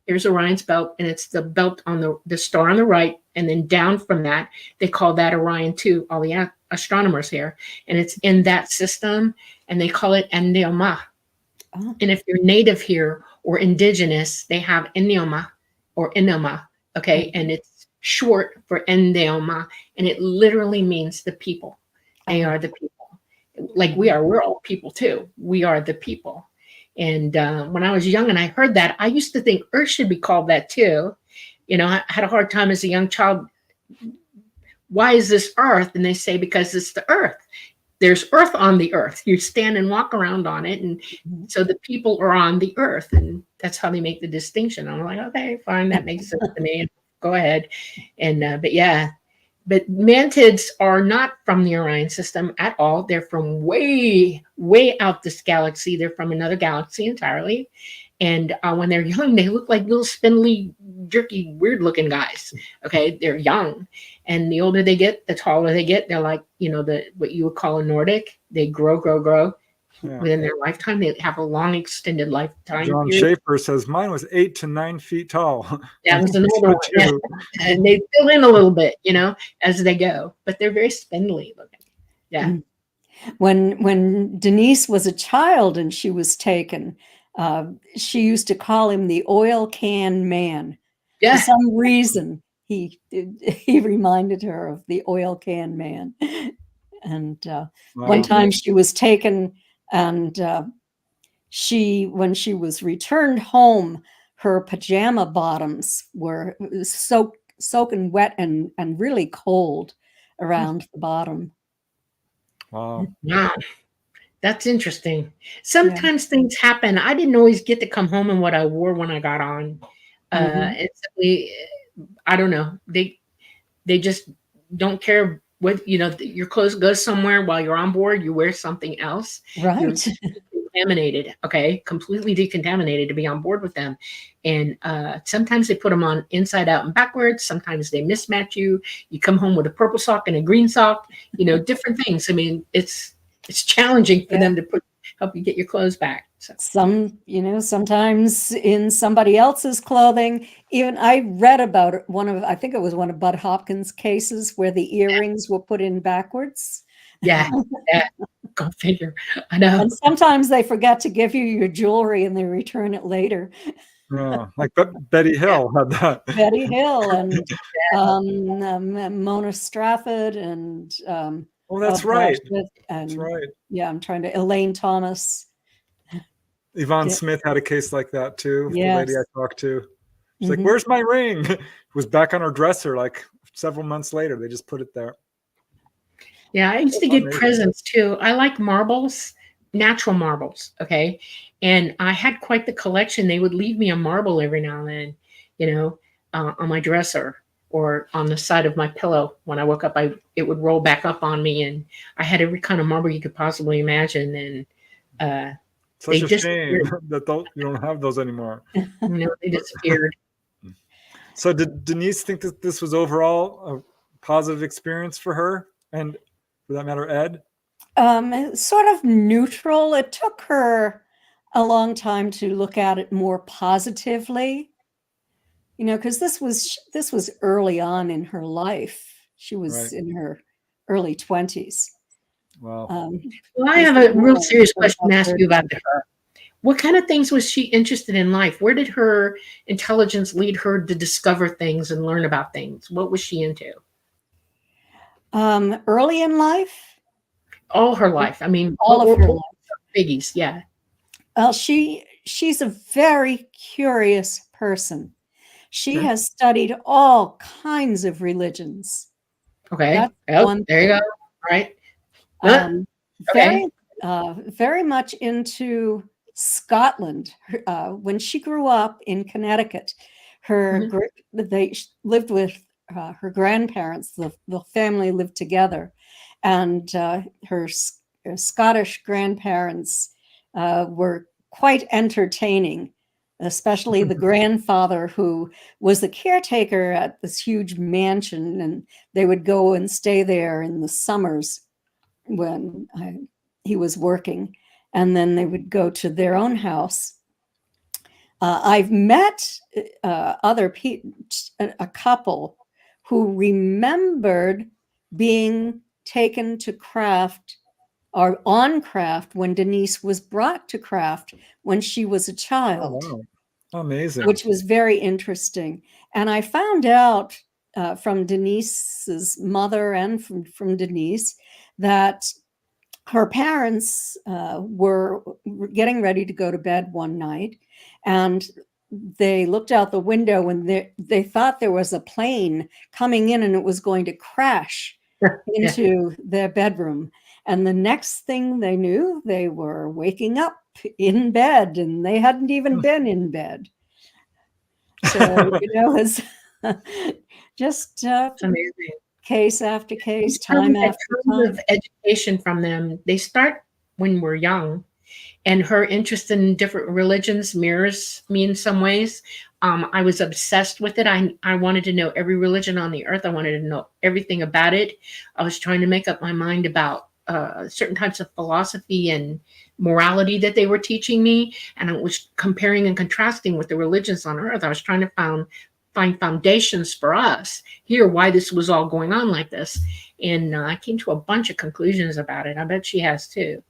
here's Orion's belt, and it's the belt on the star on the right, and then down from that, they call that Orion too, all the astronomers here, and it's in that system, and they call it Enneoma. Oh. And if you're native here or indigenous, they have Enneoma or Enneoma, okay, and it's short for Enneoma, and it literally means the people. They are the people. Like we're all people too. We are the people. And when I was young and I heard that, I used to think Earth should be called that too. I had a hard time as a young child. Why is this Earth? And they say, because it's the Earth. There's Earth on the Earth. You stand and walk around on it. And so the people are on the Earth. And that's how they make the distinction. I'm like, okay, fine. That makes sense to me. Go ahead. And, but yeah. But mantids are not from the Orion system at all. They're from way, way out this galaxy. They're from another galaxy entirely. And when they're young, they look like little spindly, jerky, weird-looking guys. Okay, they're young, and the older they get, the taller they get. They're like, what you would call a Nordic. They grow. Yeah. Within their lifetime. They have a long, extended lifetime. John Schaefer says mine was 8 to 9 feet tall. That was an older one. Yeah. And they fill in a little bit, as they go. But they're very spindly looking. Yeah. When Denise was a child and she was taken, she used to call him the oil can man. Yeah. For some reason, he reminded her of the oil can man. And one time she was taken, and when she was returned home, her pajama bottoms were soaking wet and really cold around the bottom. Wow. That's interesting. Sometimes things happen. I didn't always get to come home in what I wore when I got on. It's simply, I don't know. They just don't care what, your clothes go somewhere while you're on board, you wear something else. Right. You're decontaminated, okay? Completely decontaminated to be on board with them. And sometimes they put them on inside out and backwards. Sometimes they mismatch you. You come home with a purple sock and a green sock, different things. I mean, it's challenging for them to help you get your clothes back. So. Sometimes in somebody else's clothing. Even I read about I think it was one of Bud Hopkins' cases where the earrings were put in backwards. Yeah. Go figure. I know. And sometimes they forget to give you your jewelry and they return it later. Yeah, like Betty Hill had that. Betty Hill and Mona Strafford and oh, that's right. That's right. Yeah, I'm trying to Elaine Thomas. Yvonne Smith had a case like that too. Yes. The lady I talked to. She's like, "Where's my ring?" It was back on her dresser like several months later. They just put it there. Yeah, I used to get presents too. I like marbles, natural marbles. Okay. And I had quite the collection. They would leave me a marble every now and then, on my dresser or on the side of my pillow. When I woke up, it would roll back up on me, and I had every kind of marble you could possibly imagine. And Such they a shame that you don't have those anymore. They disappeared. So did Denise think that this was overall a positive experience for her, and for that matter, Ed? Sort of neutral. It took her a long time to look at it more positively, because this was early on in her life. She was in her early 20s. Wow. Well, I have a real serious question to ask you about her. What kind of things was she interested in life? Where did her intelligence lead her to discover things and learn about things? What was she into? Early in life? All her life. I mean, all of her life. Biggies, yeah. Well, she's a very curious person. She has studied all kinds of religions. Okay. There you go. All right. Very much into Scotland. When she grew up in Connecticut, they lived with her grandparents. The family lived together, and her Scottish grandparents were quite entertaining, especially the grandfather, who was the caretaker at this huge mansion, and they would go and stay there in the summers when he was working, and then they would go to their own house. I've met other people, a couple who remembered being taken to craft or on craft when Denise was brought to craft when she was a child. Oh, wow. Amazing. Which was very interesting. And I found out from Denise's mother and from Denise that her parents were getting ready to go to bed one night, and they looked out the window and they thought there was a plane coming in and it was going to crash into their bedroom. And the next thing they knew, they were waking up in bed, and they hadn't even been in bed. So, it's just amazing. Case after case, time after time. Of education from them. They start when we're young, and her interest in different religions mirrors me in some ways. I was obsessed with it. I wanted to know every religion on the earth. I wanted to know everything about it. I was trying to make up my mind about certain types of philosophy and morality that they were teaching me, and I was comparing and contrasting with the religions on earth. I was trying to find foundations for us here, why this was all going on like this. And I came to a bunch of conclusions about it. I bet she has too.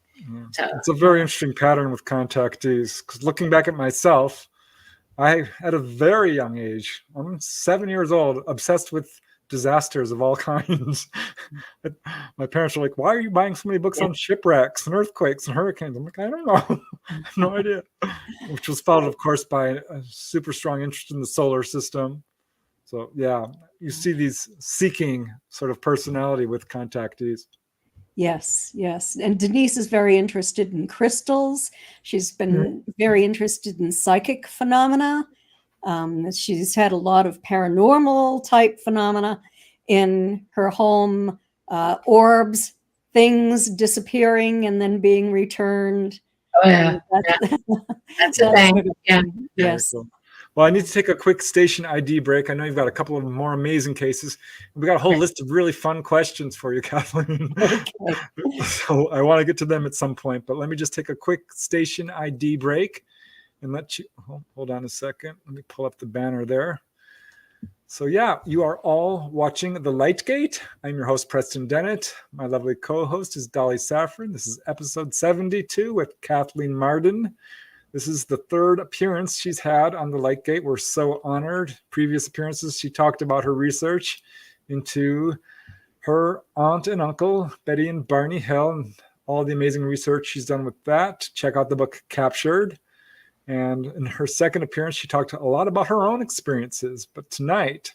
So, it's a very interesting pattern with contactees, because looking back at myself, I, at a very young age, I'm 7 years old, obsessed with disasters of all kinds. My parents were like, why are you buying so many books on shipwrecks and earthquakes and hurricanes? I'm like, I don't know. I have no idea. Which was followed, of course, by a super strong interest in the solar system. So, yeah, you see these seeking sort of personality with contactees. Yes. And Denise is very interested in crystals. She's been very interested in psychic phenomena. She's had a lot of paranormal type phenomena in her home, orbs, things disappearing and then being returned. Oh, yeah. That's a thing. Yeah. Yes. Cool. Well, I need to take a quick station ID break. I know you've got a couple of more amazing cases. We got a whole list of really fun questions for you, Kathleen. Okay. So I want to get to them at some point, but let me just take a quick station ID break and let you, hold on a second. Let me pull up the banner there. So yeah, you are all watching The Light Gate. I'm your host, Preston Dennett. My lovely co-host is Dolly Saffron. This is episode 72 with Kathleen Marden. This is the third appearance she's had on The Light Gate. We're so honored. Previous appearances, she talked about her research into her aunt and uncle, Betty and Barney Hill, and all the amazing research she's done with that. Check out the book Captured. And in her second appearance, she talked a lot about her own experiences. But tonight,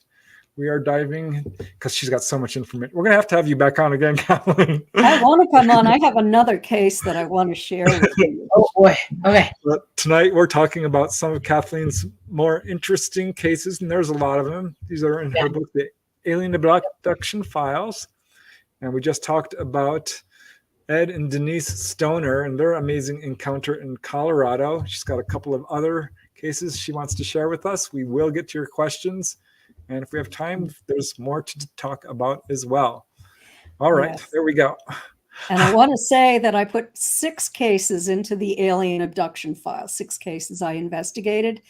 we are diving, because she's got so much information. We're going to have you back on again, Kathleen. I want to come on. I have another case that I want to share with you. Oh boy. Okay. But tonight we're talking about some of Kathleen's more interesting cases, and there's a lot of them. These are in her book, The Alien Abduction Files. And we just talked about Ed and Denise Stoner and their amazing encounter in Colorado. She's got a couple of other cases she wants to share with us. We will get to your questions. And if we have time, there's more to talk about as well. All right, Yes. There we go. And I want to say that I put 6 cases into the alien abduction file, 6 cases I investigated.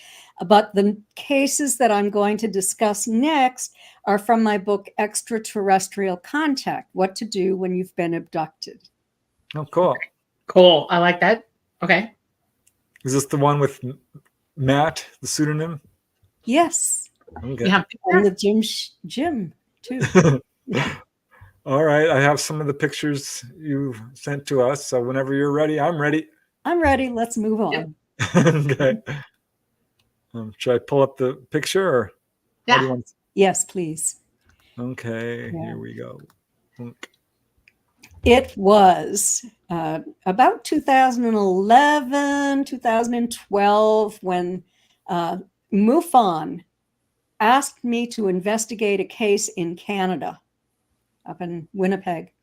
But the cases that I'm going to discuss next are from my book, Extraterrestrial Contact, What to Do When You've Been Abducted. Oh, cool. Cool. I like that. Okay. Is this the one with Matt, the pseudonym? Yes. Okay. Yeah. And the Jim too. All right. I have some of the pictures you sent to us. So whenever you're ready, I'm ready. I'm ready. Let's move on. Okay. Should I pull up the picture? Or Yeah. do you want Yes, please. Okay. Yeah. Here we go. It was about 2011, 2012 when MUFON asked me to investigate a case in Canada, up in Winnipeg.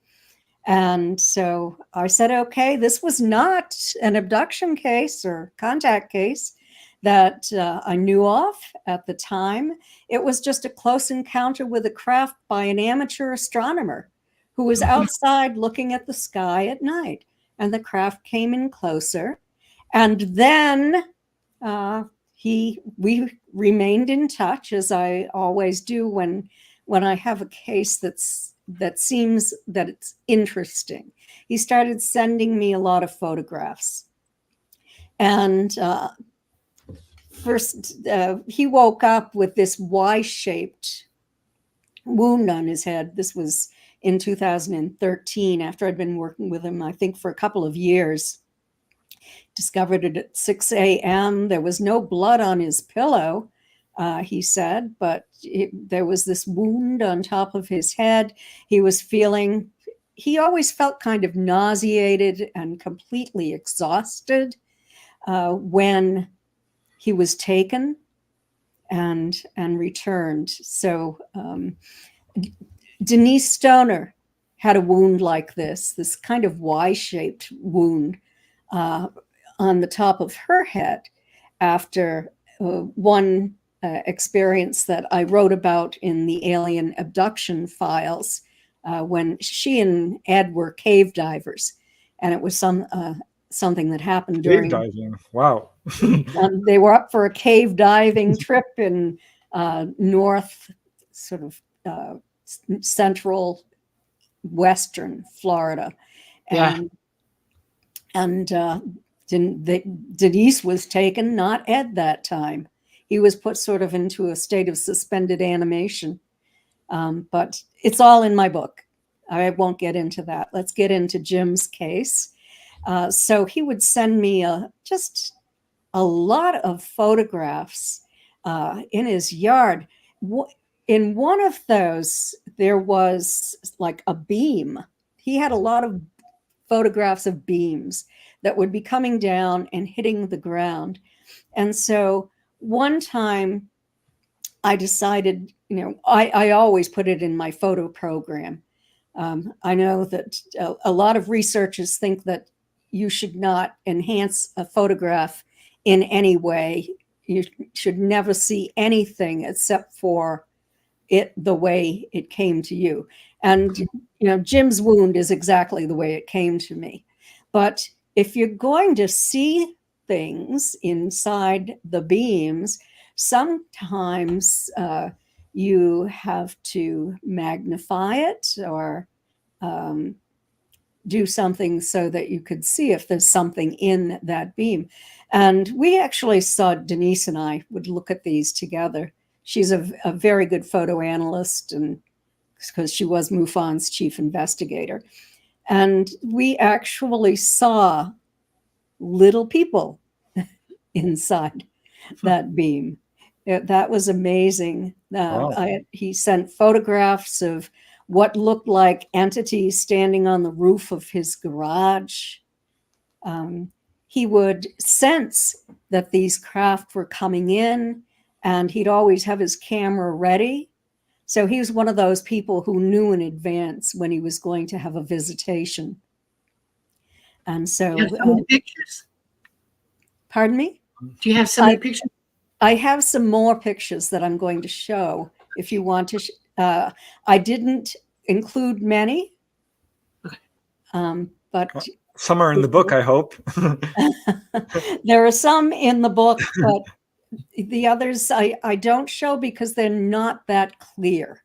And so I said, okay, this was not an abduction case or contact case that I knew of at the time. It was just a close encounter with a craft by an amateur astronomer who was outside looking at the sky at night. And the craft came in closer. And then we remained in touch, as I always do when I have a case that seems that it's interesting. He started sending me a lot of photographs. And first, he woke up with this Y-shaped wound on his head. This was in 2013, after I'd been working with him, I think, for a couple of years. Discovered it at 6 a.m. There was no blood on his pillow, he said, but there was this wound on top of his head. He always felt kind of nauseated and completely exhausted when he was taken and returned. So Denise Stoner had a wound like this kind of Y-shaped wound on the top of her head after one experience that I wrote about in the Alien Abduction Files when she and Ed were cave divers. And it was something that happened during... Cave diving. Wow. They were up for a cave diving trip in north, sort of central western Florida. And Denise was taken, not Ed that time. He was put sort of into a state of suspended animation. But it's all in my book. I won't get into that. Let's get into Jim's case. So he would send me just a lot of photographs in his yard. In one of those, there was like a beam. He had a lot of photographs of beams that would be coming down and hitting the ground. And so one time I decided, I always put it in my photo program. I know that a lot of researchers think that you should not enhance a photograph in any way. You should never see anything except for it the way it came to you. And, Jim's wound is exactly the way it came to me. But if you're going to see things inside the beams, sometimes you have to magnify it or do something so that you could see if there's something in that beam. And we actually saw, Denise and I would look at these together. She's a very good photo analyst, and because she was MUFON's chief investigator. And we actually saw little people inside that beam. That was amazing. Wow. He sent photographs of what looked like entities standing on the roof of his garage. He would sense that these craft were coming in, and he'd always have his camera ready. So he was one of those people who knew in advance when he was going to have a visitation. And so, You have some of the pictures? pardon me? Do you have some of the pictures? I have some more pictures that I'm going to show if you want to. I didn't include many, but some are in the book, I hope. there are some in the book, but the others I don't show because they're not that clear.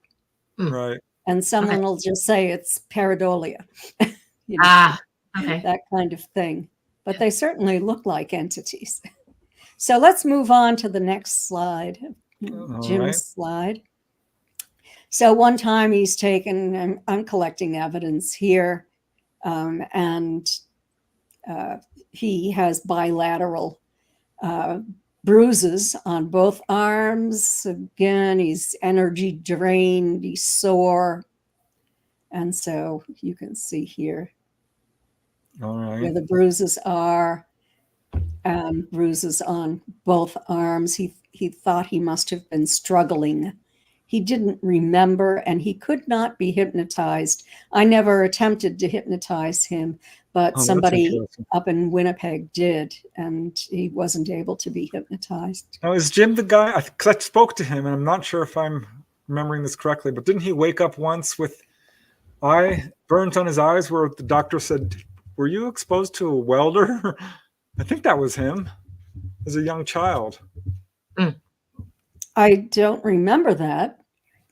Right. And someone will just say it's pareidolia, you know, that kind of thing. But they certainly look like entities. So let's move on to the next slide, Jim's slide. So one time he's taken, I'm collecting evidence here, and he has bilateral bruises on both arms. Again, he's energy drained, he's sore. And so you can see here where the bruises are. Bruises on both arms. He thought he must have been struggling. He didn't remember, and he could not be hypnotized. I never attempted to hypnotize him, but somebody up in Winnipeg did, and he wasn't able to be hypnotized. Now, is Jim the guy? I spoke to him, and I'm not sure if I'm remembering this correctly, but didn't he wake up once with burns on his eyes where the doctor said, "Were you exposed to a welder?" I think that was him as a young child. I don't remember that,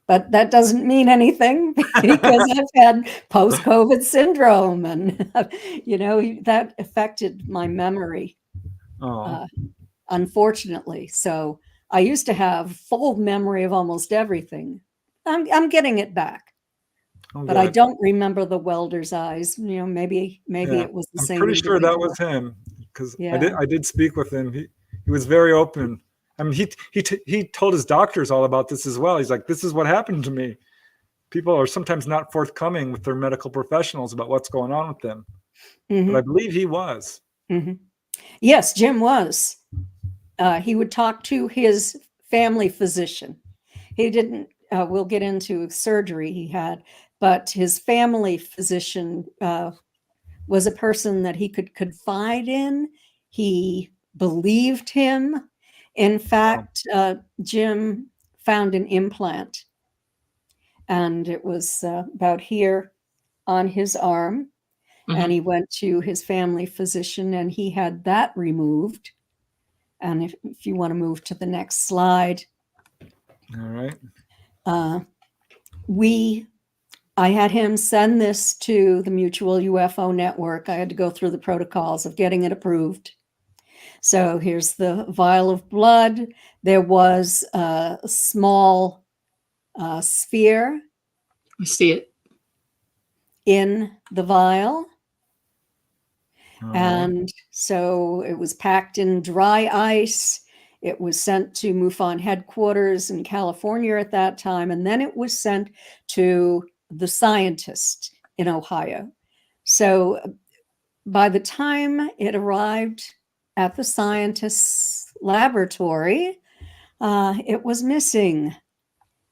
but that doesn't mean anything because I've had post-COVID syndrome, and that affected my memory, unfortunately. So I used to have full memory of almost everything. I'm getting it back. But I don't remember the welder's eyes. Maybe it was the same. I'm pretty sure that was him because I did speak with him. He was very open. I mean, he told his doctors all about this as well. He's like, "This is what happened to me." People are sometimes not forthcoming with their medical professionals about what's going on with them. But I believe he was. Yes, Jim was. He would talk to his family physician. He didn't. We'll get into surgery he had. But his family physician was a person that he could confide in. He believed him. In fact, Jim found an implant, and it was about here on his arm. And he went to his family physician, and he had that removed. And if you want to move to the next slide. All right. I had him send this to the Mutual UFO Network. I had to go through the protocols of getting it approved. So here's the vial of blood. There was a small sphere. We see it in the vial. And so it was packed in dry ice. It was sent to MUFON headquarters in California at that time. And then it was sent to the scientist in Ohio. So by the time it arrived at the scientist's laboratory, it was missing.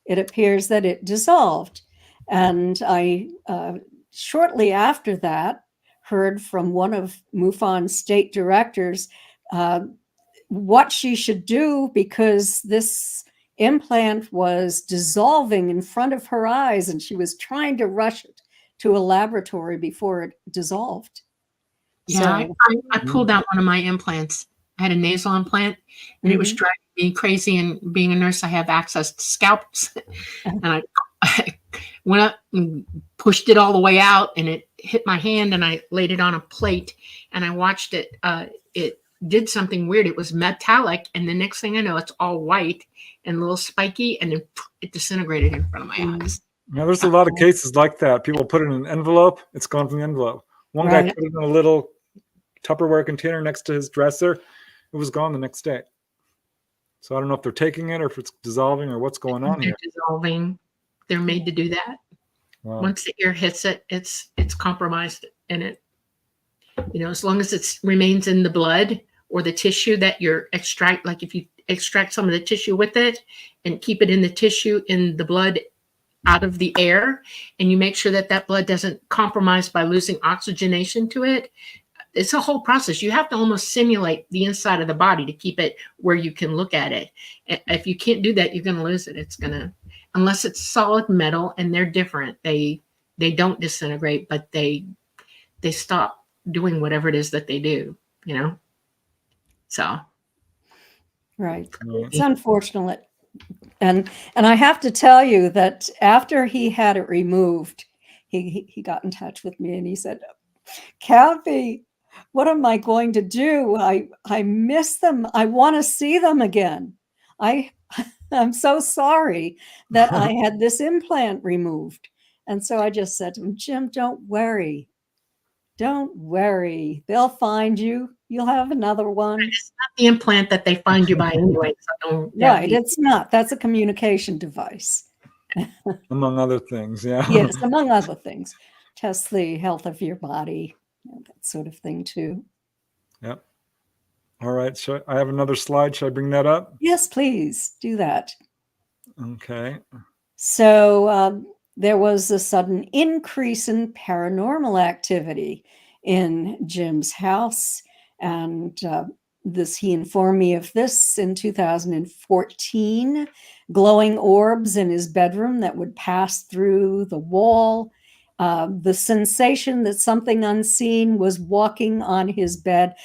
It appears that it dissolved. And I, shortly after that, heard from one of MUFON's state directors what she should do because this implant was dissolving in front of her eyes and she was trying to rush it to a laboratory before it dissolved. Yeah, so, I pulled out one of my implants. I had a nasal implant and it was driving me crazy. And being a nurse, I have access to scalpels. And I went up and pushed it all the way out and it hit my hand and I laid it on a plate and I watched it. It did something weird. It was metallic. And the next thing I know, it's all white and a little spiky. And then it disintegrated in front of my eyes. Now, there's a lot of cases like that. People put it in an envelope. It's gone from the envelope. One guy put it in a little Tupperware container next to his dresser. It was gone the next day. So I don't know if they're taking it or if it's dissolving or what's going on They're here. dissolving. They're made to do that. Wow. Once the air hits it, it's compromised in it. As long as it remains in the blood or the tissue that you're extract, like if you extract some of the tissue with it and keep it in the tissue, in the blood, out of the air, and you make sure that that blood doesn't compromise by losing oxygenation to it. It's a whole process. You have to almost simulate the inside of the body to keep it where you can look at it. If you can't do that, you're going to lose it. It's going to, unless it's solid metal, and they're different. They don't disintegrate, but they stop doing whatever it is that they do, So. Right. It's unfortunate. And I have to tell you that after he had it removed, he got in touch with me and he said, Kathy, what am I going to do? I miss them. I want to see them again. I'm so sorry that I had this implant removed. And so I just said to him, Jim, don't worry. Don't worry. They'll find you. You'll have another one. It's not the implant that they find you by anyway. So right. It's not. That's a communication device. Among other things, yeah. Yes, among other things. Test the health of your body, that sort of thing too. Yep. All right. So I have another slide. Should I bring that up? Yes, please do that. Okay. So there was a sudden increase in paranormal activity in Jim's house. And he informed me of this in 2014, glowing orbs in his bedroom that would pass through the wall. The sensation that something unseen was walking on his bed.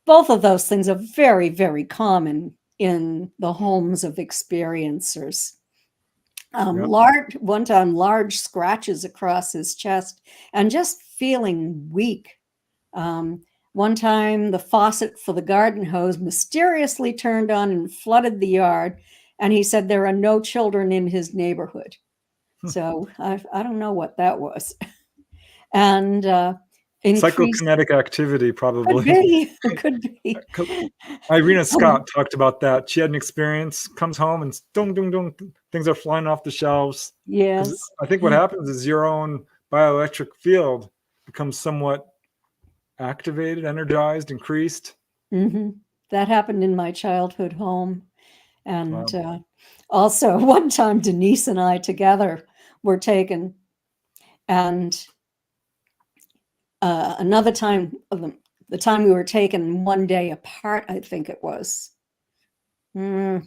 Both of those things are very, very common in the homes of experiencers. One time, large scratches across his chest and just feeling weak. One time, the faucet for the garden hose mysteriously turned on and flooded the yard. And he said there are no children in his neighborhood. So I don't know what that was. And psychokinetic activity, probably. Could be. Irina Scott talked about that. She had an experience, comes home and dong, dong, dong, things are flying off the shelves. Yes. I think what happens is your own bioelectric field becomes somewhat activated, energized, increased. Mm-hmm. That happened in my childhood home. And also one time Denise and I together were taken, and another time, the time we were taken one day apart, I think it was. Wow.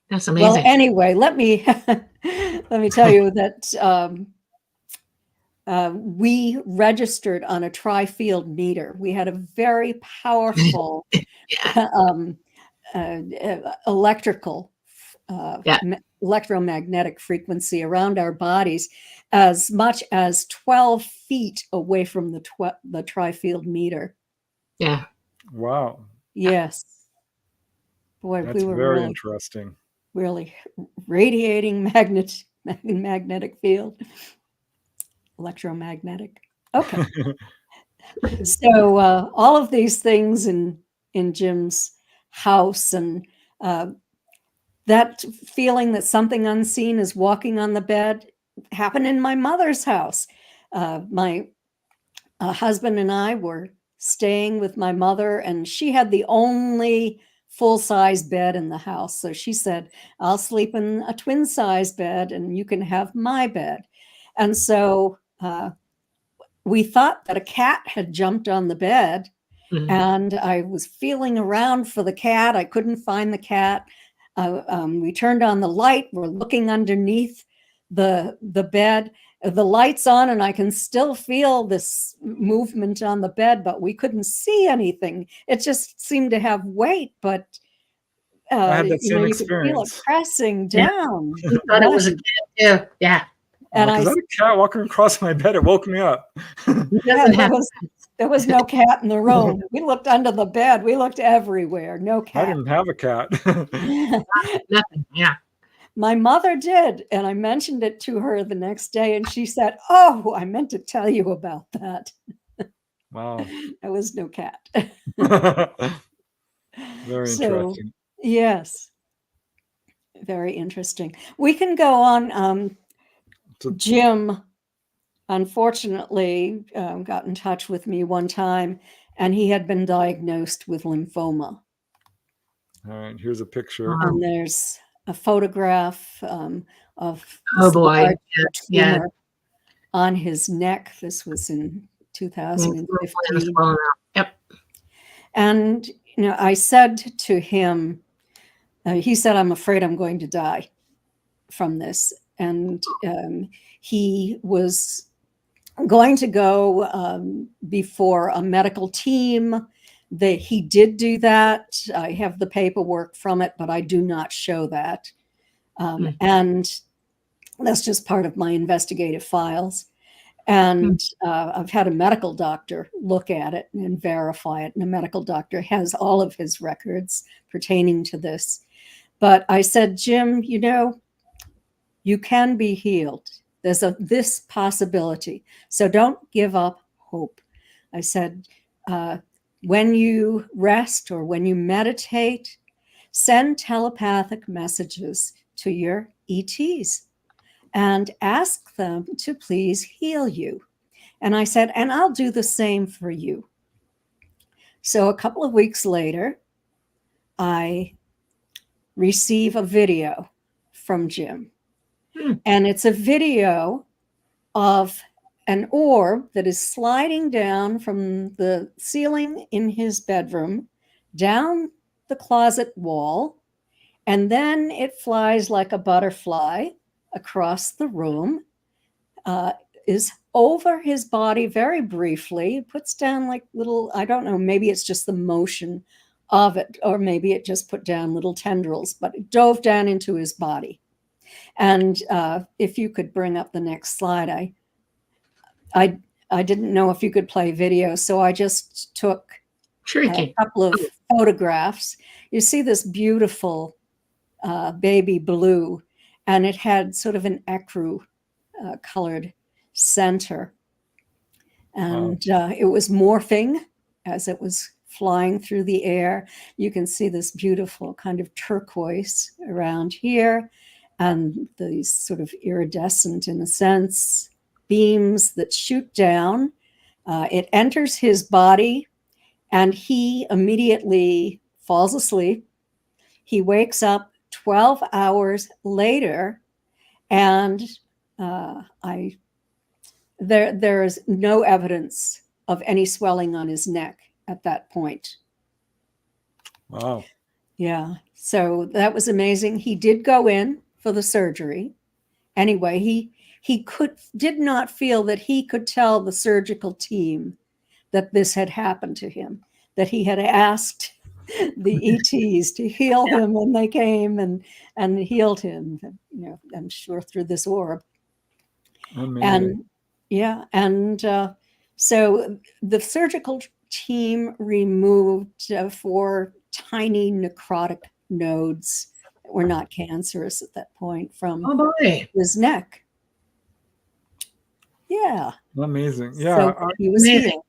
That's amazing. Well, anyway, let me tell you that we registered on a tri-field meter. We had a very powerful electrical electromagnetic frequency around our bodies, as much as 12 feet away from the tri-field meter. Yeah. Wow. Yes. Boy, that's we were very interesting. Really radiating magnetic field. Electromagnetic. Okay. So all of these things in Jim's house, and that feeling that something unseen is walking on the bed happened in my mother's house. My husband and I were staying with my mother, and she had the only full-size bed in the house. So she said, I'll sleep in a twin-size bed and you can have my bed. And so we thought that a cat had jumped on the bed. Mm-hmm. And I was feeling around for the cat. I couldn't find the cat. We turned on the light. We're looking underneath the bed. The light's on and I can still feel this movement on the bed, but we couldn't see anything. It just seemed to have weight, but I had that same you experience. could feel it pressing down. You thought it was a cat too. Yeah. And I said, a cat walking across my bed. It woke me up. There was no cat in the room. We looked under the bed. We looked everywhere. No cat. I didn't have a cat. Nothing. Yeah. My mother did, and I mentioned it to her the next day, and she said, "Oh, I meant to tell you about that." Wow. There was no cat. Very So, interesting. yes, very interesting. We can go on. So, Jim, unfortunately, got in touch with me one time, and he had been diagnosed with lymphoma. all right, here's a picture. And there's a photograph of Oh this boy. large Yeah. tumor on his neck. This was in 2015. Yep. And, I said to him, he said, "I'm afraid I'm going to die from this." And he was going to go before a medical team. He did do that. I have the paperwork from it, but I do not show that. And that's just part of my investigative files. And I've had a medical doctor look at it and verify it. And a medical doctor has all of his records pertaining to this. But I said, "Jim, you can be healed. There's this possibility. So don't give up hope." I said, when you rest or when you meditate, send telepathic messages to your ETs and ask them to please heal you. And I said, and I'll do the same for you. So a couple of weeks later, I receive a video from Jim. And it's a video of an orb that is sliding down from the ceiling in his bedroom, down the closet wall, and then it flies like a butterfly across the room, is over his body very briefly, puts down like little, I don't know, maybe it's just the motion of it, or maybe it just put down little tendrils, but it dove down into his body. And if you could bring up the next slide, I didn't know if you could play video, so I just took a couple of photographs. You see this beautiful baby blue, and it had sort of an ecru colored center. And it was morphing as it was flying through the air. You can see this beautiful kind of turquoise around here, and these sort of iridescent, in a sense, beams that shoot down. It enters his body, and he immediately falls asleep. He wakes up 12 hours later, and there is no evidence of any swelling on his neck at that point. Wow. Yeah. So that was amazing. He did go in for the surgery. Anyway, he did not feel that he could tell the surgical team that this had happened to him, that he had asked the ETs to heal him when they came and healed him, I'm sure through this orb. Amazing. So the surgical team removed 4 tiny necrotic nodes that were not cancerous at that point from his neck. Yeah. Amazing. Yeah. So he was healed.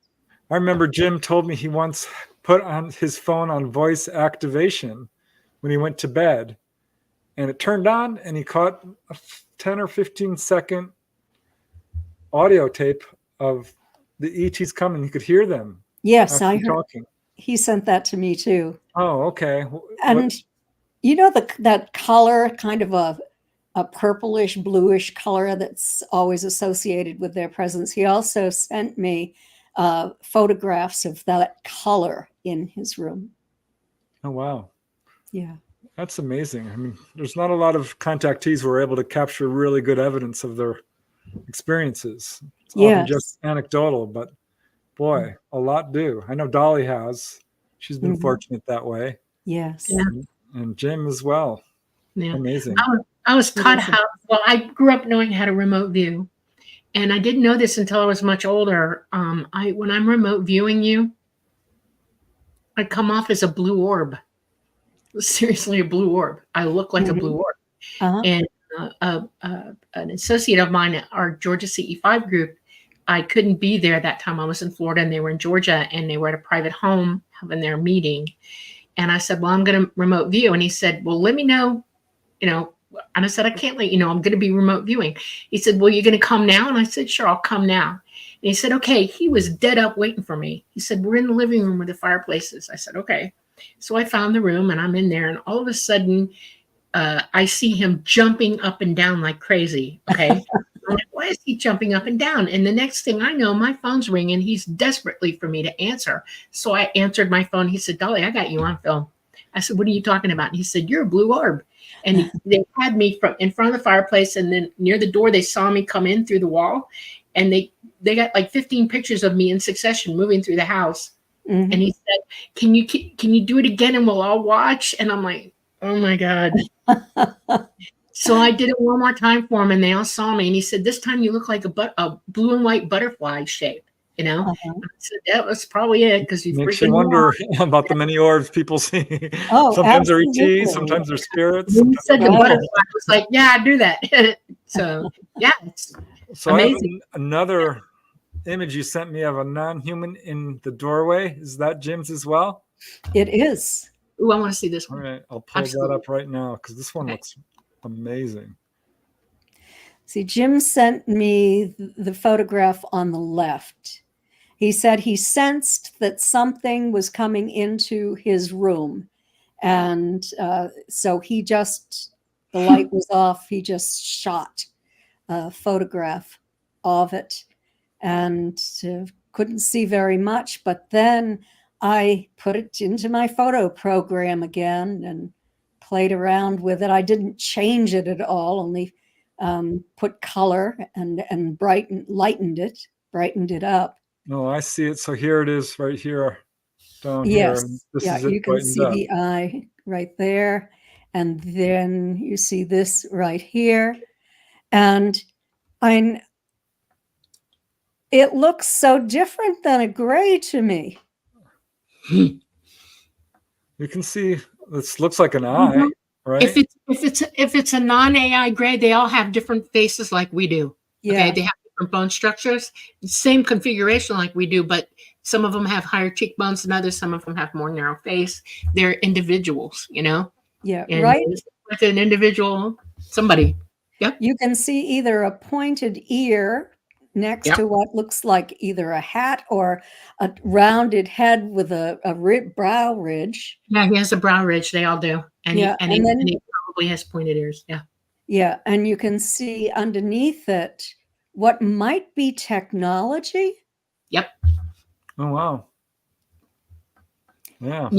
I remember Jim told me he once put on his phone on voice activation when he went to bed, and it turned on, and he caught a 10 or 15 second audio tape of the ETs coming. He could hear them. Yes, I heard. Talking. He sent that to me too. Oh, okay. And that color, kind of a purplish, bluish color that's always associated with their presence. He also sent me photographs of that color in his room. Oh, wow. Yeah. That's amazing. I mean, there's not a lot of contactees who are able to capture really good evidence of their experiences. It's often just anecdotal, but boy, a lot do. I know Dolly has. She's been fortunate that way. Yes. Yeah. And Jim as well. Yeah. Amazing. I was taught I grew up knowing how to remote view. And I didn't know this until I was much older. When I'm remote viewing you, I come off as a blue orb. Seriously, a blue orb. I look like a blue orb. And an associate of mine at our Georgia CE5 group, I couldn't be there that time. I was in Florida and they were in Georgia, and they were at a private home having their meeting. And I said, well, I'm going to remote view. And he said, well, let me know, and I said, I can't let you know, I'm going to be remote viewing. He said, well, you're going to come now? And I said, sure, I'll come now. And he said, okay. He was dead up waiting for me. He said, we're in the living room where the fireplace is. I said, okay. So I found the room and I'm in there, and all of a sudden I see him jumping up and down like crazy. Okay. I'm like, why is he jumping up and down? And the next thing I know, my phone's ringing. He's desperately for me to answer. So I answered my phone. He said, Dolly, I got you on film. I said, what are you talking about? And he said, you're a blue orb. And they had me in front of the fireplace, and then near the door, they saw me come in through the wall, and they got like 15 pictures of me in succession moving through the house. Mm-hmm. And he said, can you do it again and we'll all watch? And I'm like, oh my God. So I did it one more time for him, and they all saw me. And he said, this time you look like a blue and white butterfly shape, I said, that was probably it, because you makes you wonder about the many orbs people see. Oh, sometimes absolutely. they're ETs, sometimes they're spirits. When you said the butterfly, I was like, yeah, I do that. So, yeah. So amazing. I have another image you sent me of a non-human in the doorway. Is that Jim's as well? It is. Ooh, I want to see this one. All right, I'll pull that up right now, because this one looks amazing. See, Jim sent me the photograph on the left. He said he sensed that something was coming into his room. And so the light was off. He just shot a photograph of it, and couldn't see very much. But then I put it into my photo program again and played around with it. I didn't change it at all, only put color and lightened it up. No, I see it. So here it is, right here, down yes. here. This yeah, is it, you can see the eye right there, and then you see this right here, and it looks so different than a gray to me. You can see this looks like an eye, right? If it's a non-AI gray, they all have different faces like we do. Yeah. Okay, they have different bone structures, same configuration like we do, but some of them have higher cheekbones than others. Some of them have more narrow face. They're individuals, Yeah, and right. Like an individual, somebody. Yep. You can see either a pointed ear next to what looks like either a hat or a rounded head with a brow ridge. Yeah, he has a brow ridge. They all do. And he probably has pointed ears. Yeah. Yeah. And you can see underneath it what might be technology. Yep. Oh, wow. Yeah.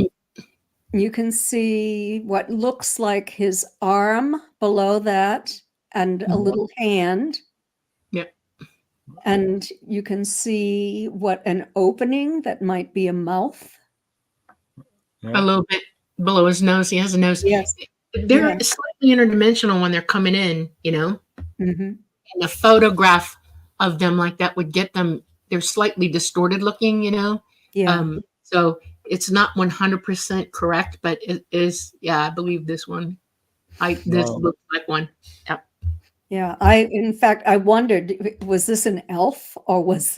You can see what looks like his arm below that and a little hand. Yep. And you can see what an opening that might be a mouth. A little bit below his nose. He has a nose. Yes. They're slightly interdimensional when they're coming in, Mm-hmm. And a photograph of them like that would get them, they're slightly distorted looking, Yeah. So it's not 100% correct, but it is. Yeah, I believe this one. This looks like one. Yep. Yeah. In fact, I wondered, was this an elf or was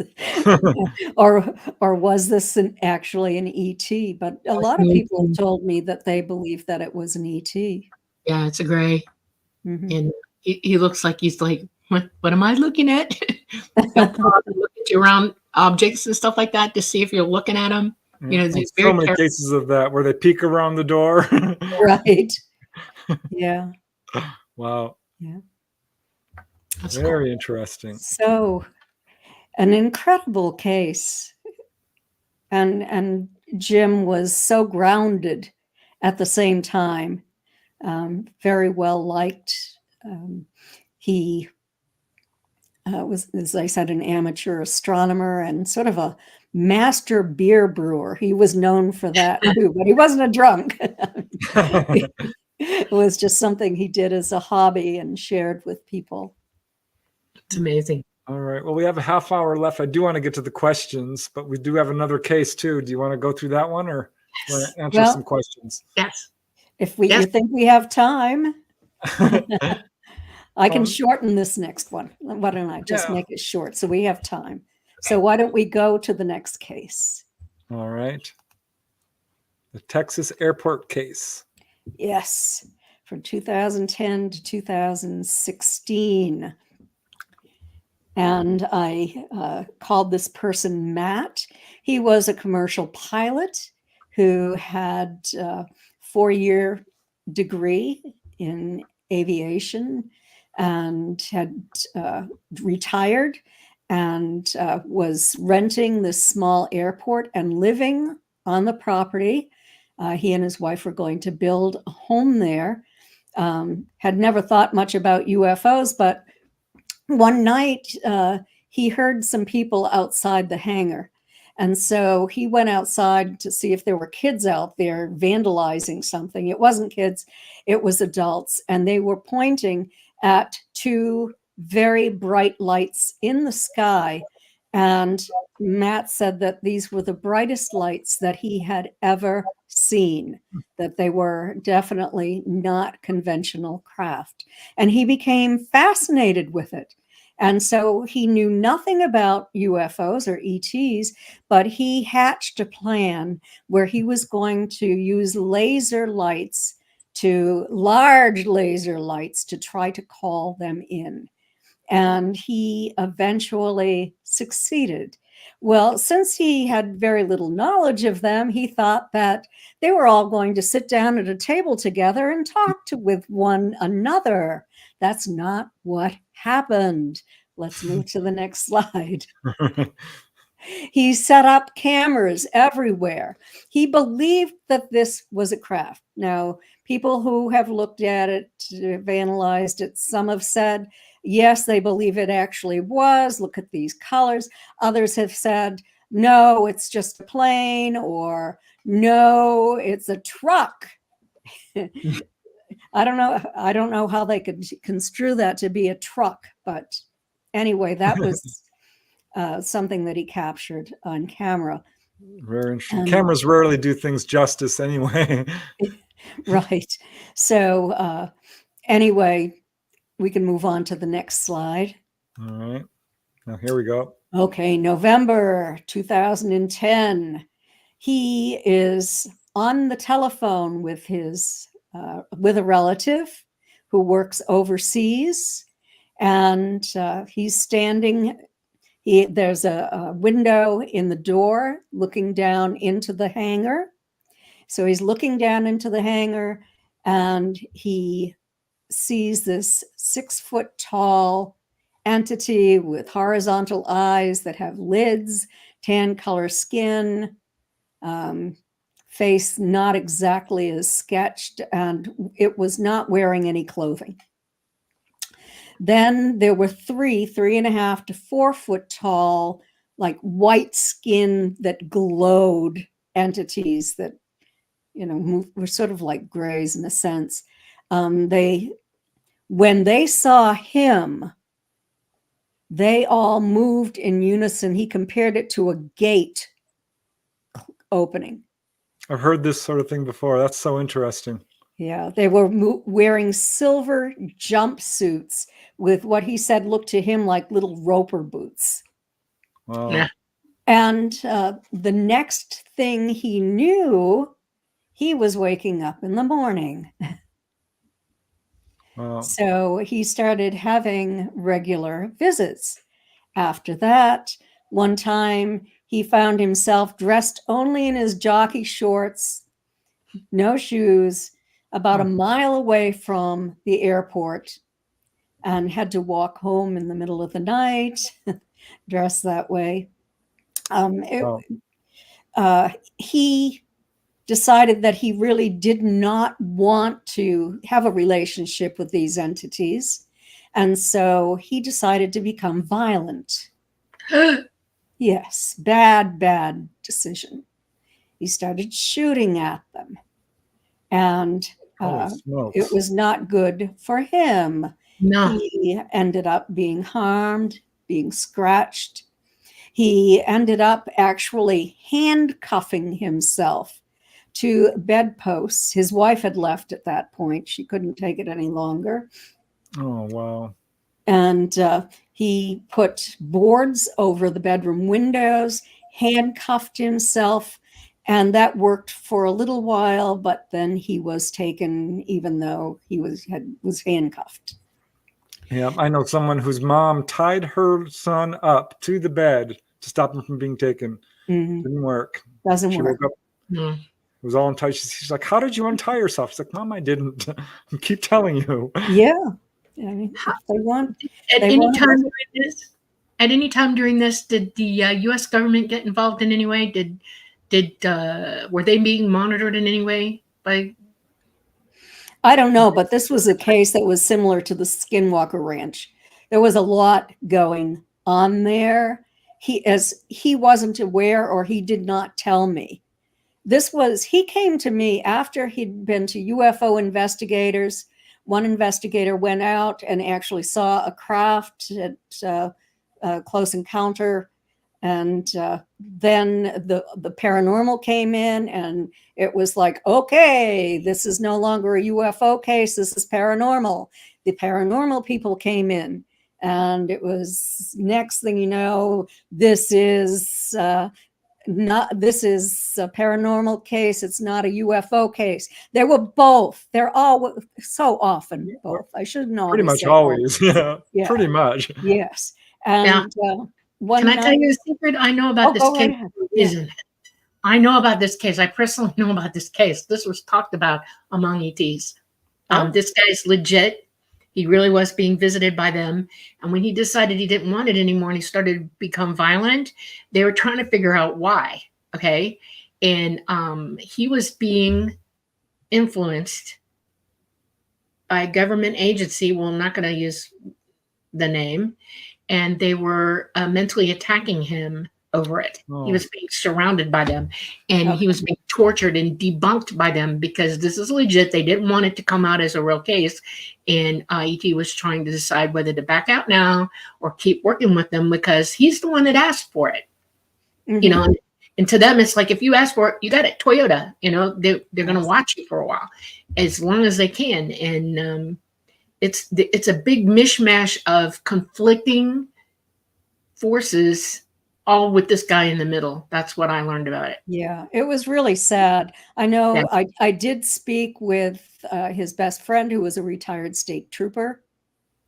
this actually an ET? But a lot of people told me that they believe that it was an ET. Yeah, it's a gray. Mm-hmm. And he looks like he's like, what am I looking at? He'll probably look at you around objects and stuff like that to see if you're looking at them. There's so many cases of that where they peek around the door. Right. Yeah. Wow. Yeah. That's very interesting. So, an incredible case, and Jim was so grounded at the same time. Very well liked. He was, as I said, an amateur astronomer and sort of a master beer brewer. He was known for that too, but he wasn't a drunk. It was just something he did as a hobby and shared with people. It's amazing. All right. Well, we have a half hour left. I do want to get to the questions, but we do have another case too. Do you want to go through that one, or want to answer some questions? Yes. If you think we have time, I can shorten this next one. Why don't I just make it short so we have time? So why don't we go to the next case? All right. The Texas airport case. Yes, from 2010 to 2016. And I called this person Matt. He was a commercial pilot who had a 4-year degree in aviation and had retired and was renting this small airport and living on the property. He and his wife were going to build a home there. Had never thought much about UFOs, but one night he heard some people outside the hangar. And so he went outside to see if there were kids out there vandalizing something. It wasn't kids, it was adults. And they were pointing at 2 very bright lights in the sky. And Matt said that these were the brightest lights that he had ever seen, that they were definitely not conventional craft. And he became fascinated with it. And so he knew nothing about UFOs or ETs, but he hatched a plan where he was going to use large laser lights to try to call them in. And he eventually succeeded. Well, since he had very little knowledge of them, he thought that they were all going to sit down at a table together and talk with one another. That's not what happened. Let's move to the next slide. He set up cameras everywhere. He believed that this was a craft. Now, people who have looked at it, have analyzed it, some have said, yes, they believe it actually was. Look at these colors. Others have said, no, it's just a plane, or no, it's a truck. I don't know how they could construe that to be a truck, but anyway, that was something that he captured on camera. Very interesting. Cameras rarely do things justice anyway. Right. So anyway, we can move on to the next slide. All right. Now here we go. Okay, November 2010. He is on the telephone with with a relative who works overseas, and he's standing. There's a window in the door looking down into the hangar. So he's looking down into the hangar, and he sees this 6-foot tall entity with horizontal eyes that have lids, tan color skin, face not exactly as sketched, and it was not wearing any clothing. Then there were 3.5 to 4 foot tall, like white skin that glowed entities that, were sort of like grays in a sense. When they saw him, they all moved in unison. He compared it to a gate opening. I've heard this sort of thing before. That's so interesting. Yeah, they were wearing silver jumpsuits with what he said looked to him like little roper boots. Wow. Yeah. And the next thing he knew, he was waking up in the morning. Wow. So he started having regular visits. After that, one time he found himself dressed only in his jockey shorts, no shoes, about a mile away from the airport, and had to walk home in the middle of the night, dressed that way. He decided that he really did not want to have a relationship with these entities. And so he decided to become violent. Yes, bad decision. He started shooting at them. And it was not good for him. No. He ended up being harmed, being scratched. He ended up actually handcuffing himself to bedposts. His wife had left at that point. She couldn't take it any longer. Oh, wow. And he put boards over the bedroom windows, handcuffed himself, And that worked for a little while, but then he was taken, even though he was handcuffed. Yeah, I know someone whose mom tied her son up to the bed to stop him from being taken. Mm-hmm. Didn't work. Doesn't She work. woke up. Mm. It was all in tight. She's like, "How did you untie yourself?" She's like, "Mom, I didn't." I keep telling you. Yeah. I mean, if they want. At They any want time during this, at any time during this, did the U.S. government get involved in any way? Were they being monitored in any way by? I don't know, but this was a case that was similar to the Skinwalker Ranch. There was a lot going on there. He wasn't aware, or he did not tell me. He came to me after he'd been to UFO investigators. One investigator went out and actually saw a craft at Close Encounter. And then the paranormal came in, and it was like, okay, this is no longer a UFO case. This is paranormal. The paranormal people came in, and it was, next thing you know, this is a paranormal case. It's not a UFO case. They were both. They're all so often both. I shouldn't always Pretty much say always. Yeah, Yeah. pretty much. Yes. And Can I tell you a secret? I know about this case. Yeah. I know about this case. I personally know about this case. This was talked about among ETs. This guy's legit. He really was being visited by them. And when he decided he didn't want it anymore and he started to become violent, they were trying to figure out why. Okay. And he was being influenced by a government agency. Well, I'm not going to use the name. And they were mentally attacking him over it. Oh. He was being surrounded by them, and he was being tortured and debunked by them because this is legit. They didn't want it to come out as a real case. And ET was trying to decide whether to back out now or keep working with them because he's the one that asked for it. Mm-hmm. You know, and to them, it's like, if you ask for it, you got it. Toyota, you know, they're going to watch you for a while, as long as they can. And it's a big mishmash of conflicting forces, all with this guy in the middle. That's what I learned about it. Yeah, it was really sad. I know. Yeah. I did speak with his best friend, who was a retired state trooper.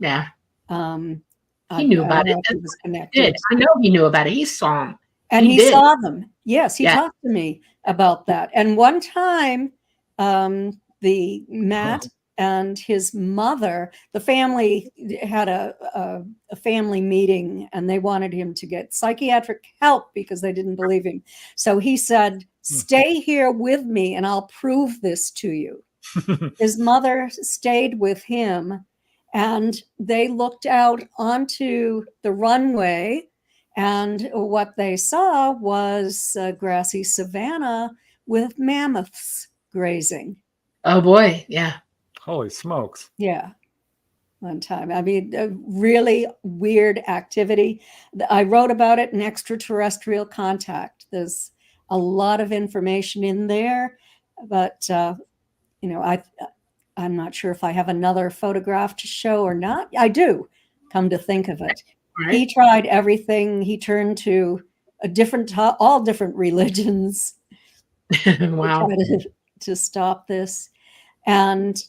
Yeah. He knew about it. He was connected. I know he knew about it. He saw him. And he saw them. Yes, he talked to me about that. And one time, Matt and his mother, the family had a family meeting, and they wanted him to get psychiatric help because they didn't believe him. So he said, "Stay here with me and I'll prove this to you." His mother stayed with him, and they looked out onto the runway, and what they saw was a grassy savanna with mammoths grazing. Oh boy, yeah. Holy smokes. Yeah. One time. I mean, a really weird activity. I wrote about it in Extraterrestrial Contact. There's a lot of information in there, but you know, I'm not sure if I have another photograph to show or not. I do, come to think of it. Right. He tried everything. He turned to all different religions. Wow. To stop this. And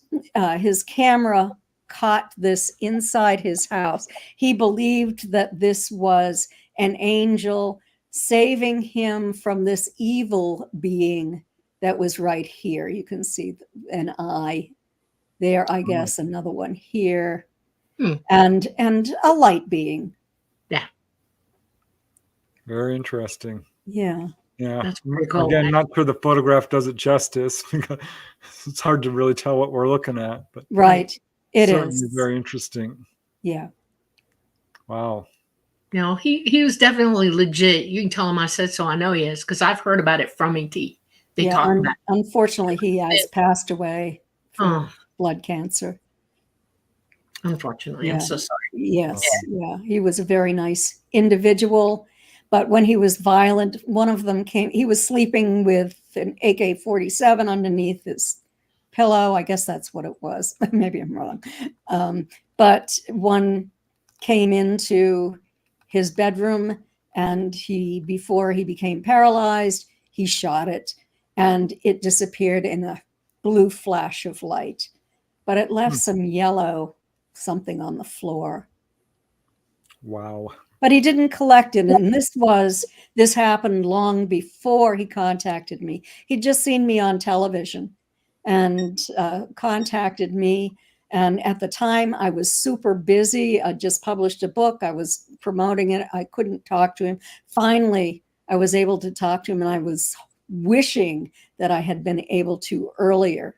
his camera caught this inside his house. He believed that this was an angel saving him from this evil being that was right here. You can see an eye there, I guess, another one here, and a light being. Yeah. Very interesting. Yeah. Yeah. That's pretty cool. Again, not sure the photograph does it justice because it's hard to really tell what we're looking at. But right. It certainly is very interesting. Yeah. Wow. No, he was definitely legit. You can tell him I said so. I know he is, because I've heard about it from ET. They talk about it. Unfortunately, he has passed away from blood cancer. Unfortunately, I'm so sorry. Yes. Yeah. He was a very nice individual. But when he was violent, one of them he was sleeping with an AK-47 underneath his pillow. I guess that's what it was. Maybe I'm wrong. But one came into his bedroom, and before he became paralyzed, he shot it. and it disappeared in a blue flash of light, but it left Hmm. some yellow something on the floor. Wow. But he didn't collect it. And this happened long before he contacted me. He'd just seen me on television and contacted me. And at the time, I was super busy. I just published a book. I was promoting it. I couldn't talk to him. Finally, I was able to talk to him, and I was wishing that I had been able to earlier.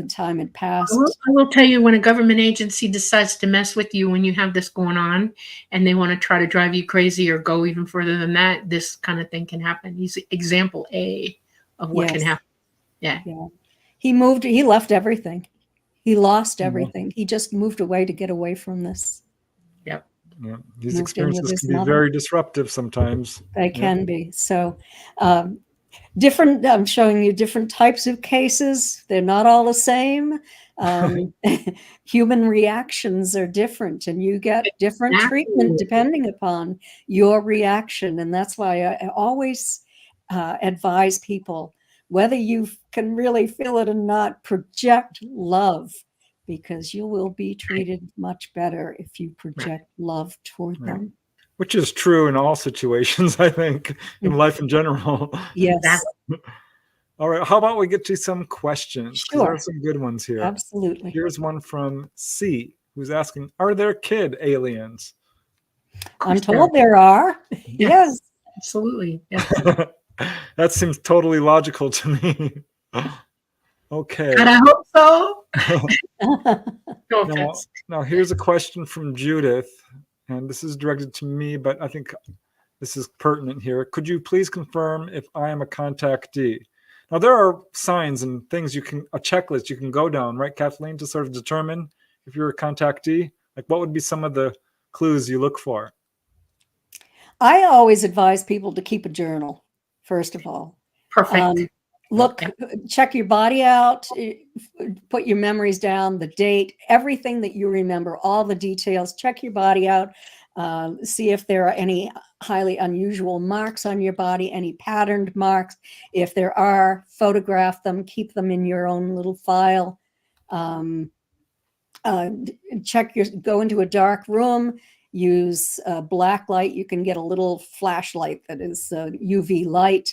Time had passed. I will tell you, when a government agency decides to mess with you when you have this going on and they want to try to drive you crazy or go even further than that, this kind of thing can happen. He's example A of what can Yes. happen. Yeah. He left everything. He lost Yeah. everything. He just moved away to get away from this. Yep. Yeah. These Moved in with experiences his can be mother. very disruptive sometimes. They Yeah. can be. So I'm showing you different types of cases. They're not all the same. Human reactions are different, and you get different treatment depending upon your reaction. And that's why I always advise people, whether you can really feel it or not, project love, because you will be treated much better if you project love toward them. Which is true in all situations, I think, in life in general. Yes. All right. How about we get to some questions? Because there are Sure. some good ones here. Absolutely. Here's one from C, who's asking, are there kid aliens? I'm told there are. Yes. Absolutely. Yeah. That seems totally logical to me. Okay. And I hope so. No offense. Now, here's a question from Judith, and this is directed to me, but I think this is pertinent here. Could you please confirm if I am a contactee? Now, there are signs and things a checklist you can go down, right, Kathleen, to sort of determine if you're a contactee? Like, what would be some of the clues you look for? I always advise people to keep a journal, first of all. Perfect. Check your body out, put your memories down, the date, everything that you remember, all the details. Check your body out. See if there are any highly unusual marks on your body, any patterned marks. If there are, photograph them, keep them in your own little file. Go into a dark room, use black light. You can get a little flashlight that is UV light,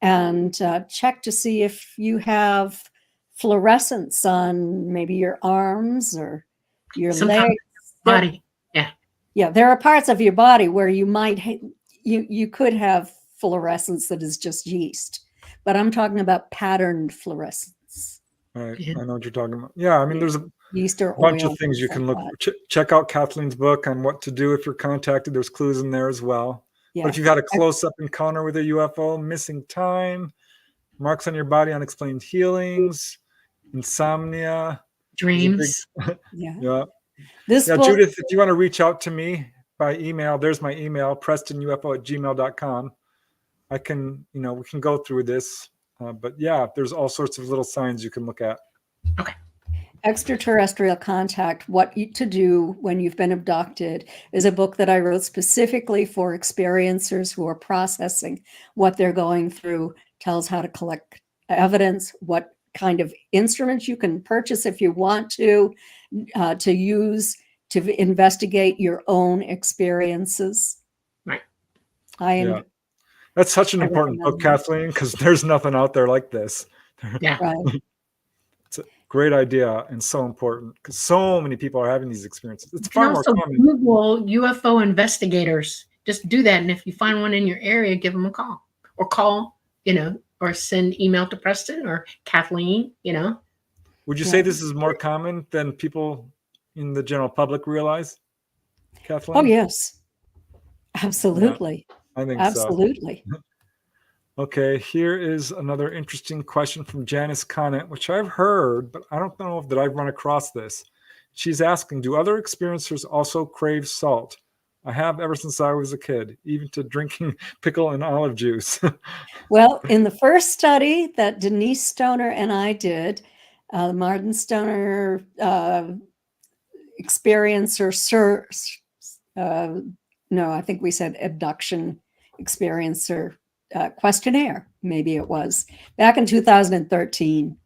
and check to see if you have fluorescence on maybe your arms or your legs. Body. Yeah, there are parts of your body where you could have fluorescence that is just yeast, but I'm talking about patterned fluorescence. Right, I know what you're talking about. Yeah, I mean, there's a yeast or bunch oil, of things you can look. that. Check out Kathleen's book on what to do if you're contacted. There's clues in there as well. Yeah. But if you've had a close-up encounter with a UFO, missing time, marks on your body, unexplained healings, insomnia, dreams. Yeah. Judith, if you want to reach out to me by email, there's my email, prestonufo@gmail.com. I can, we can go through this. But yeah, there's all sorts of little signs you can look at. Okay. Extraterrestrial Contact, What to Do When You've Been Abducted, is a book that I wrote specifically for experiencers who are processing what they're going through. Tells how to collect evidence, what kind of instruments you can purchase if you want to use to investigate your own experiences. Right. That's such an important book, Kathleen, because there's nothing out there like this. Yeah. Right. It's a great idea and so important because so many people are having these experiences. It's far more common. Google UFO investigators. Just do that, and if you find one in your area, give them a call, or send email to Preston or Kathleen. Would you say this is more common than people in the general public realize, Kathleen? Oh yes, absolutely. Yeah, I think absolutely. So. Okay, here is another interesting question from Janice Conant, which I've heard, but I don't know that I've run across this. She's asking, do other experiencers also crave salt? I have ever since I was a kid, even to drinking pickle and olive juice. Well, in the first study that Denise Stoner and I did, the Marden Stoner experiencer, I think we said abduction experiencer questionnaire, maybe it was, back in 2013.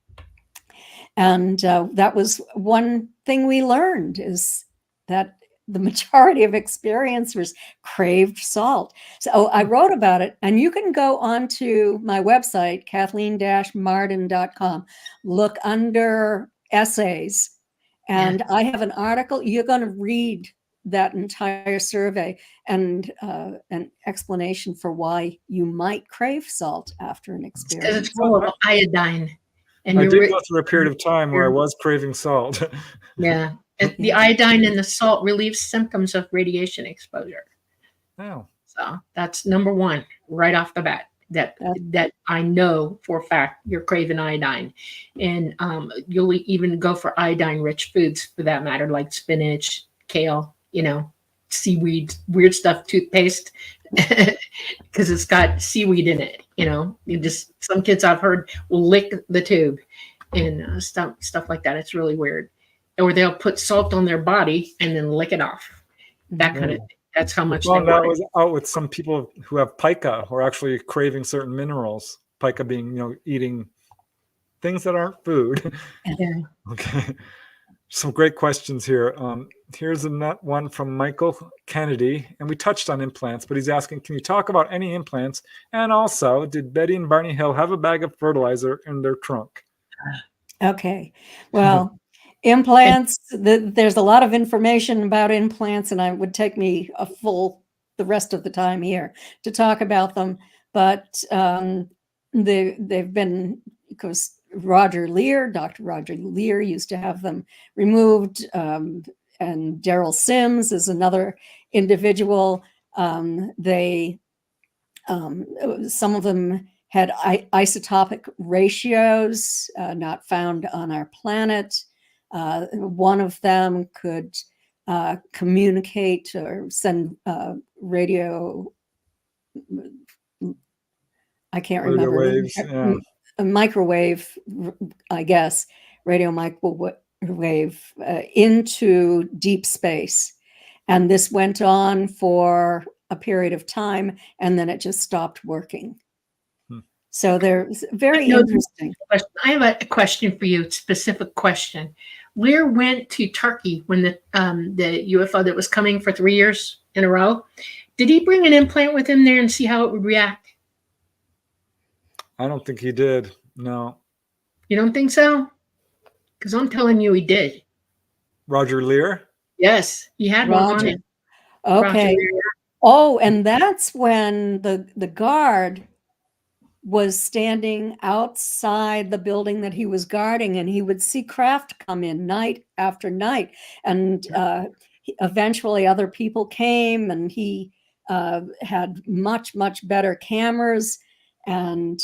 And that was one thing we learned, is that the majority of experiencers craved salt. So I wrote about it, and you can go onto my website, Kathleen-Marden.com, look under essays, and I have an article. You're going to read that entire survey and an explanation for why you might crave salt after an experience. Because it's full of iodine. And I did go through a period of time where I was craving salt. Yeah. The iodine in the salt relieves symptoms of radiation exposure. Oh. So that's number one right off the bat. That I know for a fact you're craving iodine. And you'll even go for iodine-rich foods, for that matter, like spinach, kale, seaweed, weird stuff, toothpaste, because it's got seaweed in it. Some kids I've heard will lick the tube and stuff like that. It's really weird. Or they'll put salt on their body and then lick it off. That kind of thing. That's how much. Well, that was out with some people who have pica, who are actually craving certain minerals. Pica being, eating things that aren't food. Yeah. Okay. Some great questions here. Here's one from Michael Kennedy, and we touched on implants, but he's asking, can you talk about any implants? And also, did Betty and Barney Hill have a bag of fertilizer in their trunk? Okay. Well, implants, there's a lot of information about implants, and it would take me the rest of the time here to talk about them. But they've been, because Dr. Roger Lear used to have them removed, and Daryl Sims is another individual. Some of them had isotopic ratios not found on our planet. One of them could communicate or send radio. I can't remember. Waves, yeah. A microwave, I guess, radio microwave into deep space. And this went on for a period of time, and then it just stopped working. So they're very interesting. I have a question for you, a specific question. Lear went to Turkey when the UFO that was coming for 3 years in a row. Did he bring an implant with him there and see how it would react? I don't think he did. No. You don't think so? Because I'm telling you, he did. Roger Lear? Yes, he had one on it. Okay. Oh, and that's when the guard was standing outside the building that he was guarding, and he would see craft come in night after night. And eventually other people came, and he had much, much better cameras, and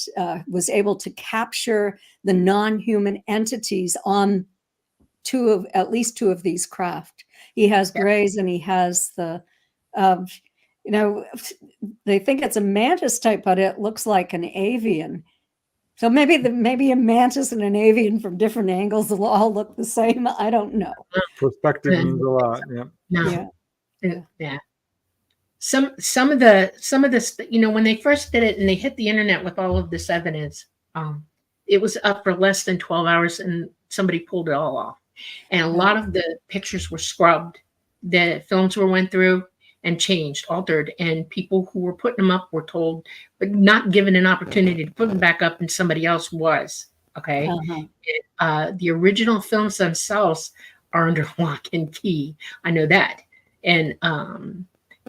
was able to capture the non-human entities on at least two of these craft. He has grays, and he has the, they think it's a mantis type, but it looks like an avian. So maybe a mantis and an avian from different angles will all look the same. I don't know. Perspective means a lot. Yeah. No. Yeah. Some of the when they first did it and they hit the internet with all of this evidence, it was up for less than 12 hours and somebody pulled it all off. And a lot of the pictures were scrubbed. The films went through and changed, altered, and people who were putting them up were told, but not given an opportunity to put them back up, and somebody else was. Okay. The original films themselves are under lock and key. I know that. And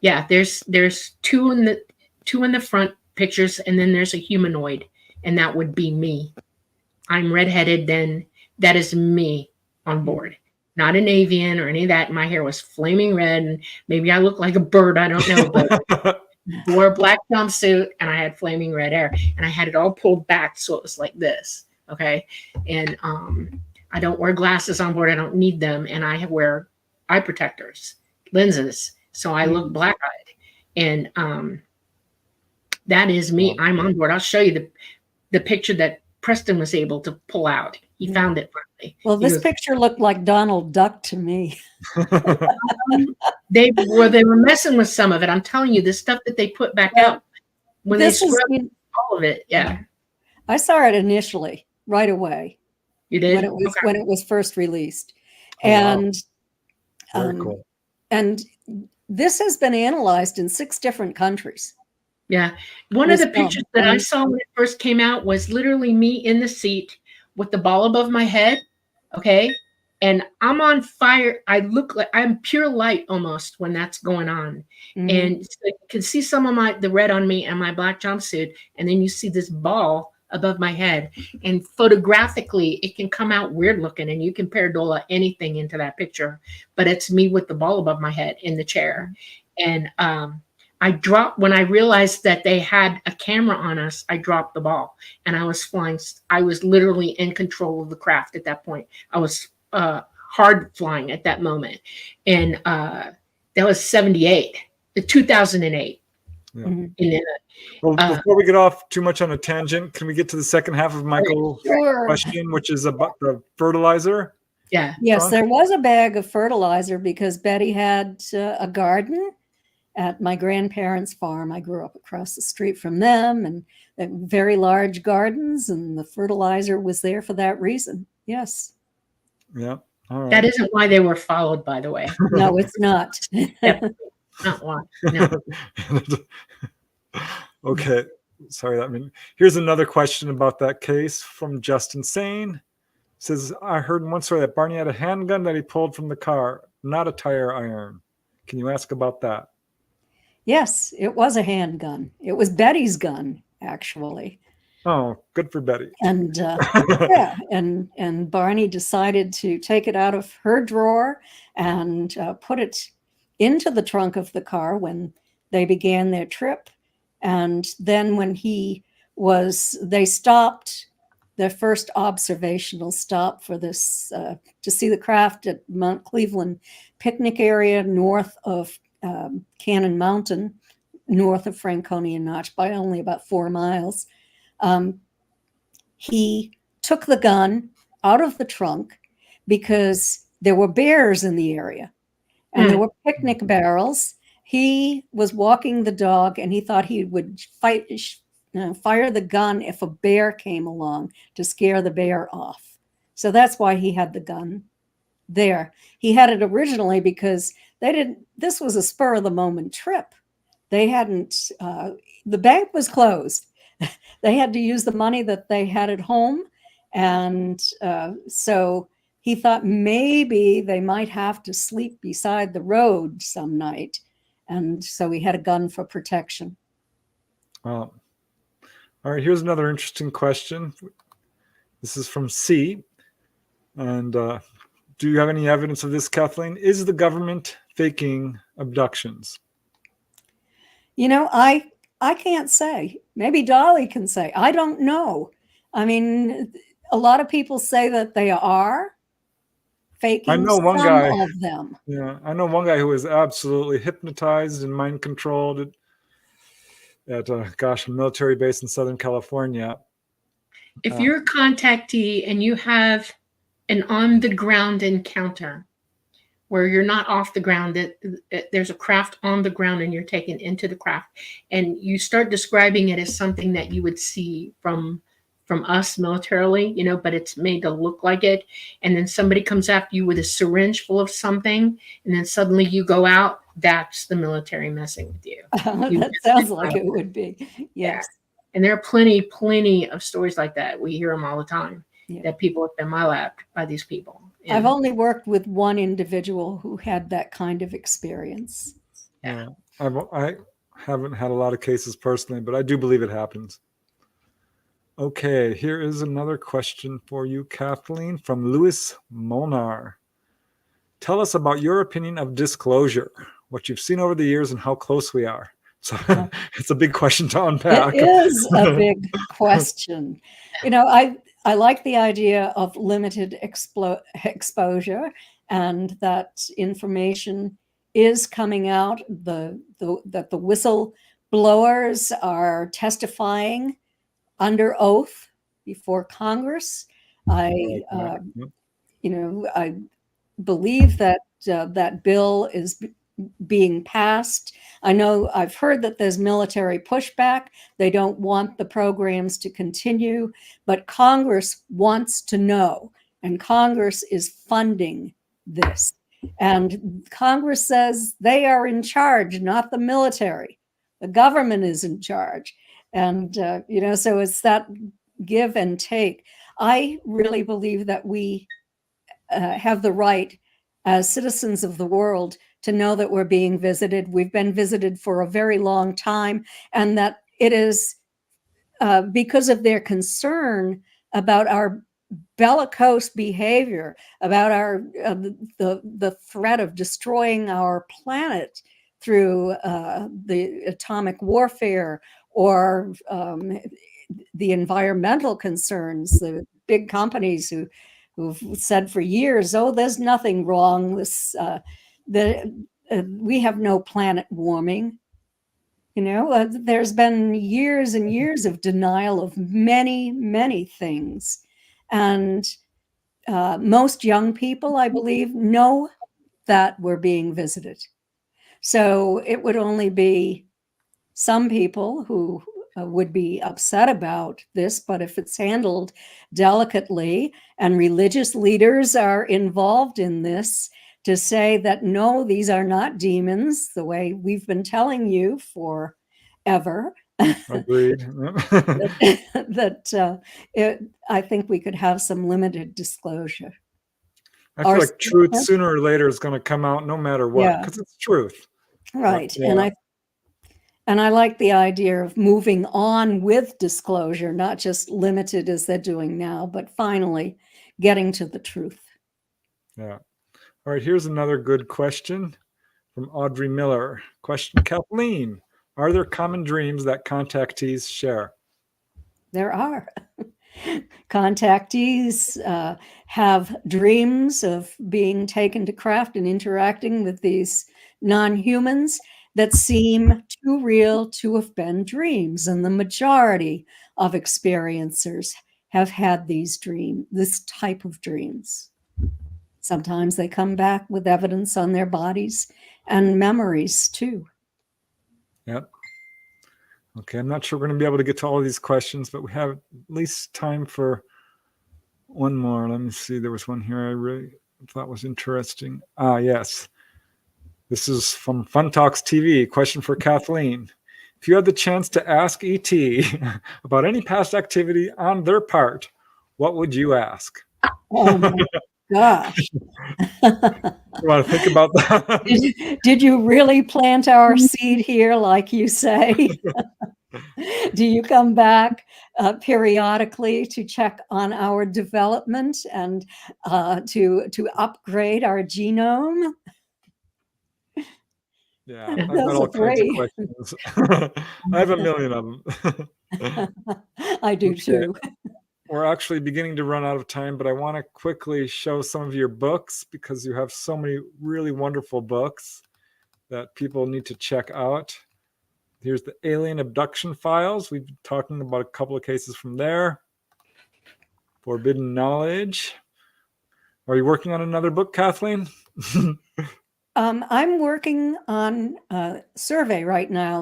there's two in the front pictures, and then there's a humanoid, and that would be me. I'm redheaded, then that is me on board. Not an avian or any of that. My hair was flaming red, and maybe I look like a bird. I don't know, but I wore a black jumpsuit, and I had flaming red hair, and I had it all pulled back, so it was like this. Okay, and I don't wear glasses on board. I don't need them, and I wear eye protectors, lenses, so I look black-eyed. And that is me. I'm on board. I'll show you the picture that Preston was able to pull out. He found it for me. Well, this picture looked like Donald Duck to me. They were messing with some of it. I'm telling you, the stuff that they put back out when this they is, all of it. Yeah. I saw it initially, right away, You did? when it was first released. Oh, wow. And Very cool. and this has been analyzed in 6 different countries. Yeah. One of This the pictures that I saw when it first came out was literally me in the seat with the ball above my head. Okay. And I'm on fire. I look like I'm pure light almost when that's going on. And so you can see some of the red on me and my black jumpsuit. And then you see this ball above my head. And photographically, it can come out weird looking, and you can paradola anything into that picture. But it's me with the ball above my head in the chair. And I dropped when I realized that they had a camera on us. I dropped the ball, and I was flying. I was literally in control of the craft at that point. I was hard flying at that moment, and that was 2008. Yeah. And, well, before we get off too much on a tangent, can we get to the second half of Michael's question, which is about the fertilizer? Yeah. Yes, there was a bag of fertilizer because Betty had a garden at my grandparents' farm. I grew up across the street from them, and very large gardens, and the fertilizer was there for that reason. Yes. Yeah. All right. That isn't why they were followed, by the way. No, it's not. Not why. No. Okay. Sorry. Here's another question about that case from Justin Sane. Says, I heard in one story that Barney had a handgun that he pulled from the car, not a tire iron. Can you ask about that? Yes, it was a handgun. It was Betty's gun, actually. Oh, good for Betty. And yeah, and Barney decided to take it out of her drawer and put it into the trunk of the car when they began their trip. And then when they stopped, their first observational stop for this, to see the craft at Mount Cleveland picnic area north of Cannon Mountain, north of Franconia Notch by only about 4 miles. He took the gun out of the trunk because there were bears in the area and there were picnic barrels. He was walking the dog and he thought he would fire the gun if a bear came along to scare the bear off. So that's why he had the gun there. He had it originally because this was a spur of the moment trip. They hadn't, the bank was closed. They had to use the money that they had at home. And so he thought maybe they might have to sleep beside the road some night. And so he had a gun for protection. All right, here's another interesting question. This is from C. And do you have any evidence of this, Kathleen? Is the government faking abductions? I can't say. Maybe Dolly can say. I don't know. I mean, a lot of people say that they are faking. I know one some guy of them. Yeah, I know one guy who was absolutely hypnotized and mind controlled at a military base in Southern California. If you're a contactee and you have an on-the-ground encounter where you're not off the ground, that there's a craft on the ground and you're taken into the craft, and you start describing it as something that you would see from us militarily, but it's made to look like it, and then somebody comes after you with a syringe full of something, and then suddenly you go out, that's the military messing with you. That sounds like it would be. Yes. Yeah. And there are plenty of stories like that. We hear them all the time, that people have been milapped by these people. And I've only worked with one individual who had that kind of experience. Yeah. I haven't had a lot of cases personally, but I do believe it happens. Okay, here is another question for you, Kathleen, from Louis Molnar. Tell us about your opinion of disclosure, what you've seen over the years and how close we are. So it's a big question to unpack. It is a big question. I like the idea of limited exposure and that information is coming out, that the whistleblowers are testifying under oath before Congress. I believe that that bill is being passed. I know I've heard that there's military pushback. They don't want the programs to continue, but Congress wants to know, and Congress is funding this. And Congress says they are in charge, not the military. The government is in charge. And, so it's that give and take. I really believe that we have the right as citizens of the world to know that we're being visited. We've been visited for a very long time, and that it is because of their concern about our bellicose behavior, about our the threat of destroying our planet through the atomic warfare, or the environmental concerns, the big companies who've said for years, "Oh, there's nothing wrong. We have no planet warming." There's been years and years of denial of many, many things. And most young people, I believe, know that we're being visited. So it would only be some people who would be upset about this, but if it's handled delicately and religious leaders are involved in this, to say that, no, these are not demons, the way we've been telling you forever. Agreed. I think we could have some limited disclosure. I feel like truth sooner or later is going to come out no matter what, because it's truth. Right. And I like the idea of moving on with disclosure, not just limited as they're doing now, but finally getting to the truth. Yeah. All right, here's another good question from Audrey Miller. Question, Kathleen, are there common dreams that contactees share? There are. Contactees have dreams of being taken to craft and interacting with these non-humans that seem too real to have been dreams. And the majority of experiencers have had this type of dreams. Sometimes they come back with evidence on their bodies and memories too. Yep. Okay, I'm not sure we're going to be able to get to all of these questions, but we have at least time for one more. Let me see. There was one here I really thought was interesting. Yes. This is from Fun Talks TV. Question for Kathleen. If you had the chance to ask ET about any past activity on their part, what would you ask? Oh my gosh. You want to think about that? Did you really plant our seed here, like you say? Do you come back periodically to check on our development and to upgrade our genome? Yeah, I've got all kinds of questions. I have a million of them. I do too. We're actually beginning to run out of time, but I want to quickly show some of your books because you have so many really wonderful books that people need to check out. Here's the Alien Abduction Files. We've been talking about a couple of cases from there. Forbidden Knowledge. Are you working on another book, Kathleen? I'm working on a survey right now,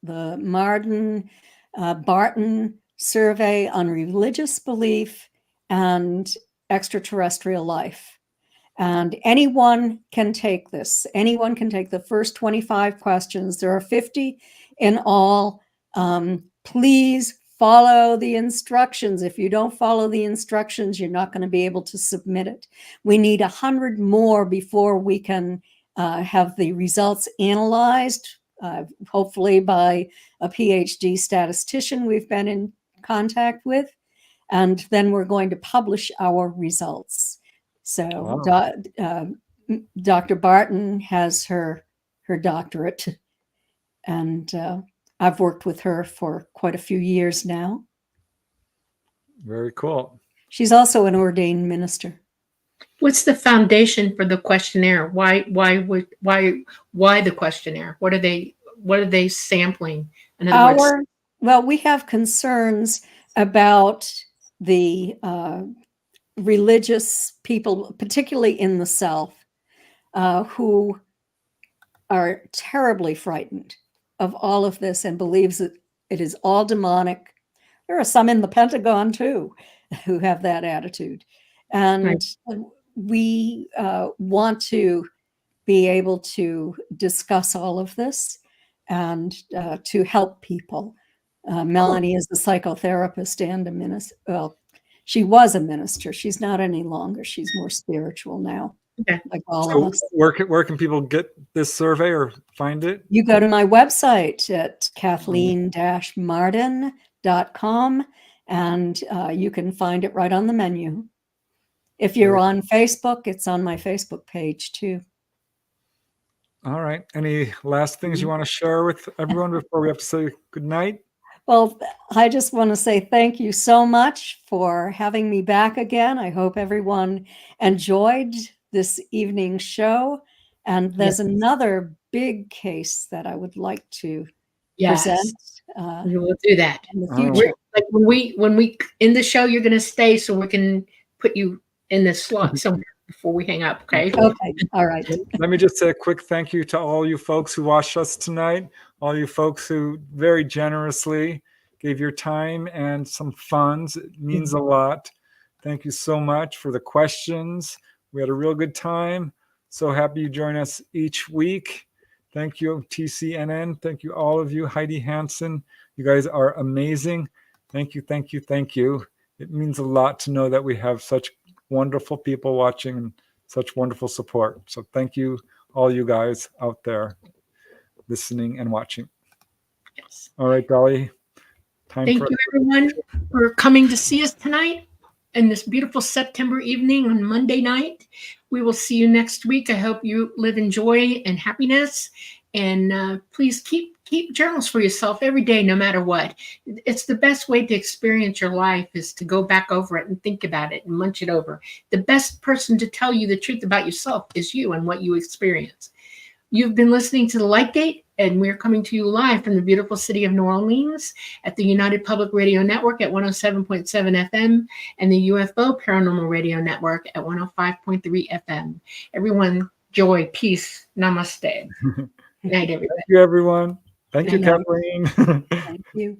the Marden Barton survey on religious belief and extraterrestrial life. And anyone can take this. Anyone can take the first 25 questions. There are 50 in all. Please follow the instructions. If you don't follow the instructions, you're not going to be able to submit it. We need 100 more before we can have the results analyzed, hopefully by a PhD statistician we've been in contact with. And then we're going to publish our results. So wow. Dr. Barton has her doctorate, and I've worked with her for quite a few years now. Very cool. She's also an ordained minister. What's the foundation for the questionnaire? Why the questionnaire? What are they sampling? In other words, well, we have concerns about the religious people, particularly in the South, who are terribly frightened of all of this and believes that it is all demonic. There are some in the Pentagon too who have that attitude. And we want to be able to discuss all of this and to help people. Melanie is a psychotherapist and a minister. Well, she was a minister. She's not any longer. She's more spiritual now, like all of us. Where can people get this survey or find it? You go to my website at kathleen-marden.com, and you can find it right on the menu. If you're on Facebook, it's on my Facebook page too. All right. Any last things you want to share with everyone before we have to say good night? Well, I just want to say thank you so much for having me back again. I hope everyone enjoyed this evening's show. And there's another big case that I would like to present. We will do that in the future. Like when we end the show, you're going to stay so we can put you in the slot somewhere before we hang up. Okay. Okay. All right. Let me just say a quick thank you to all you folks who watched us tonight. All you folks who very generously gave your time and some funds. It means a lot. Thank you so much for the questions. We had a real good time. So happy you join us each week. Thank you, TCNN. Thank you, all of you. Heidi Hansen, you guys are amazing. Thank you, thank you, thank you. It means a lot to know that we have such wonderful people watching and such wonderful support. So thank you, all you guys out there listening and watching. Yes. All right, Dolly. Thank you, everyone, for coming to see us tonight in this beautiful September evening on Monday night. We will see you next week. I hope you live in joy and happiness. And please keep journals for yourself every day, no matter what. It's the best way to experience your life is to go back over it and think about it and munch it over. The best person to tell you the truth about yourself is you and what you experience. You've been listening to The Light Gate, and we're coming to you live from the beautiful city of New Orleans at the United Public Radio Network at 107.7 FM and the UFO Paranormal Radio Network at 105.3 FM. Everyone, joy, peace, namaste. Good night, everybody. Thank you, everyone. Thank you, Kathleen. Thank you.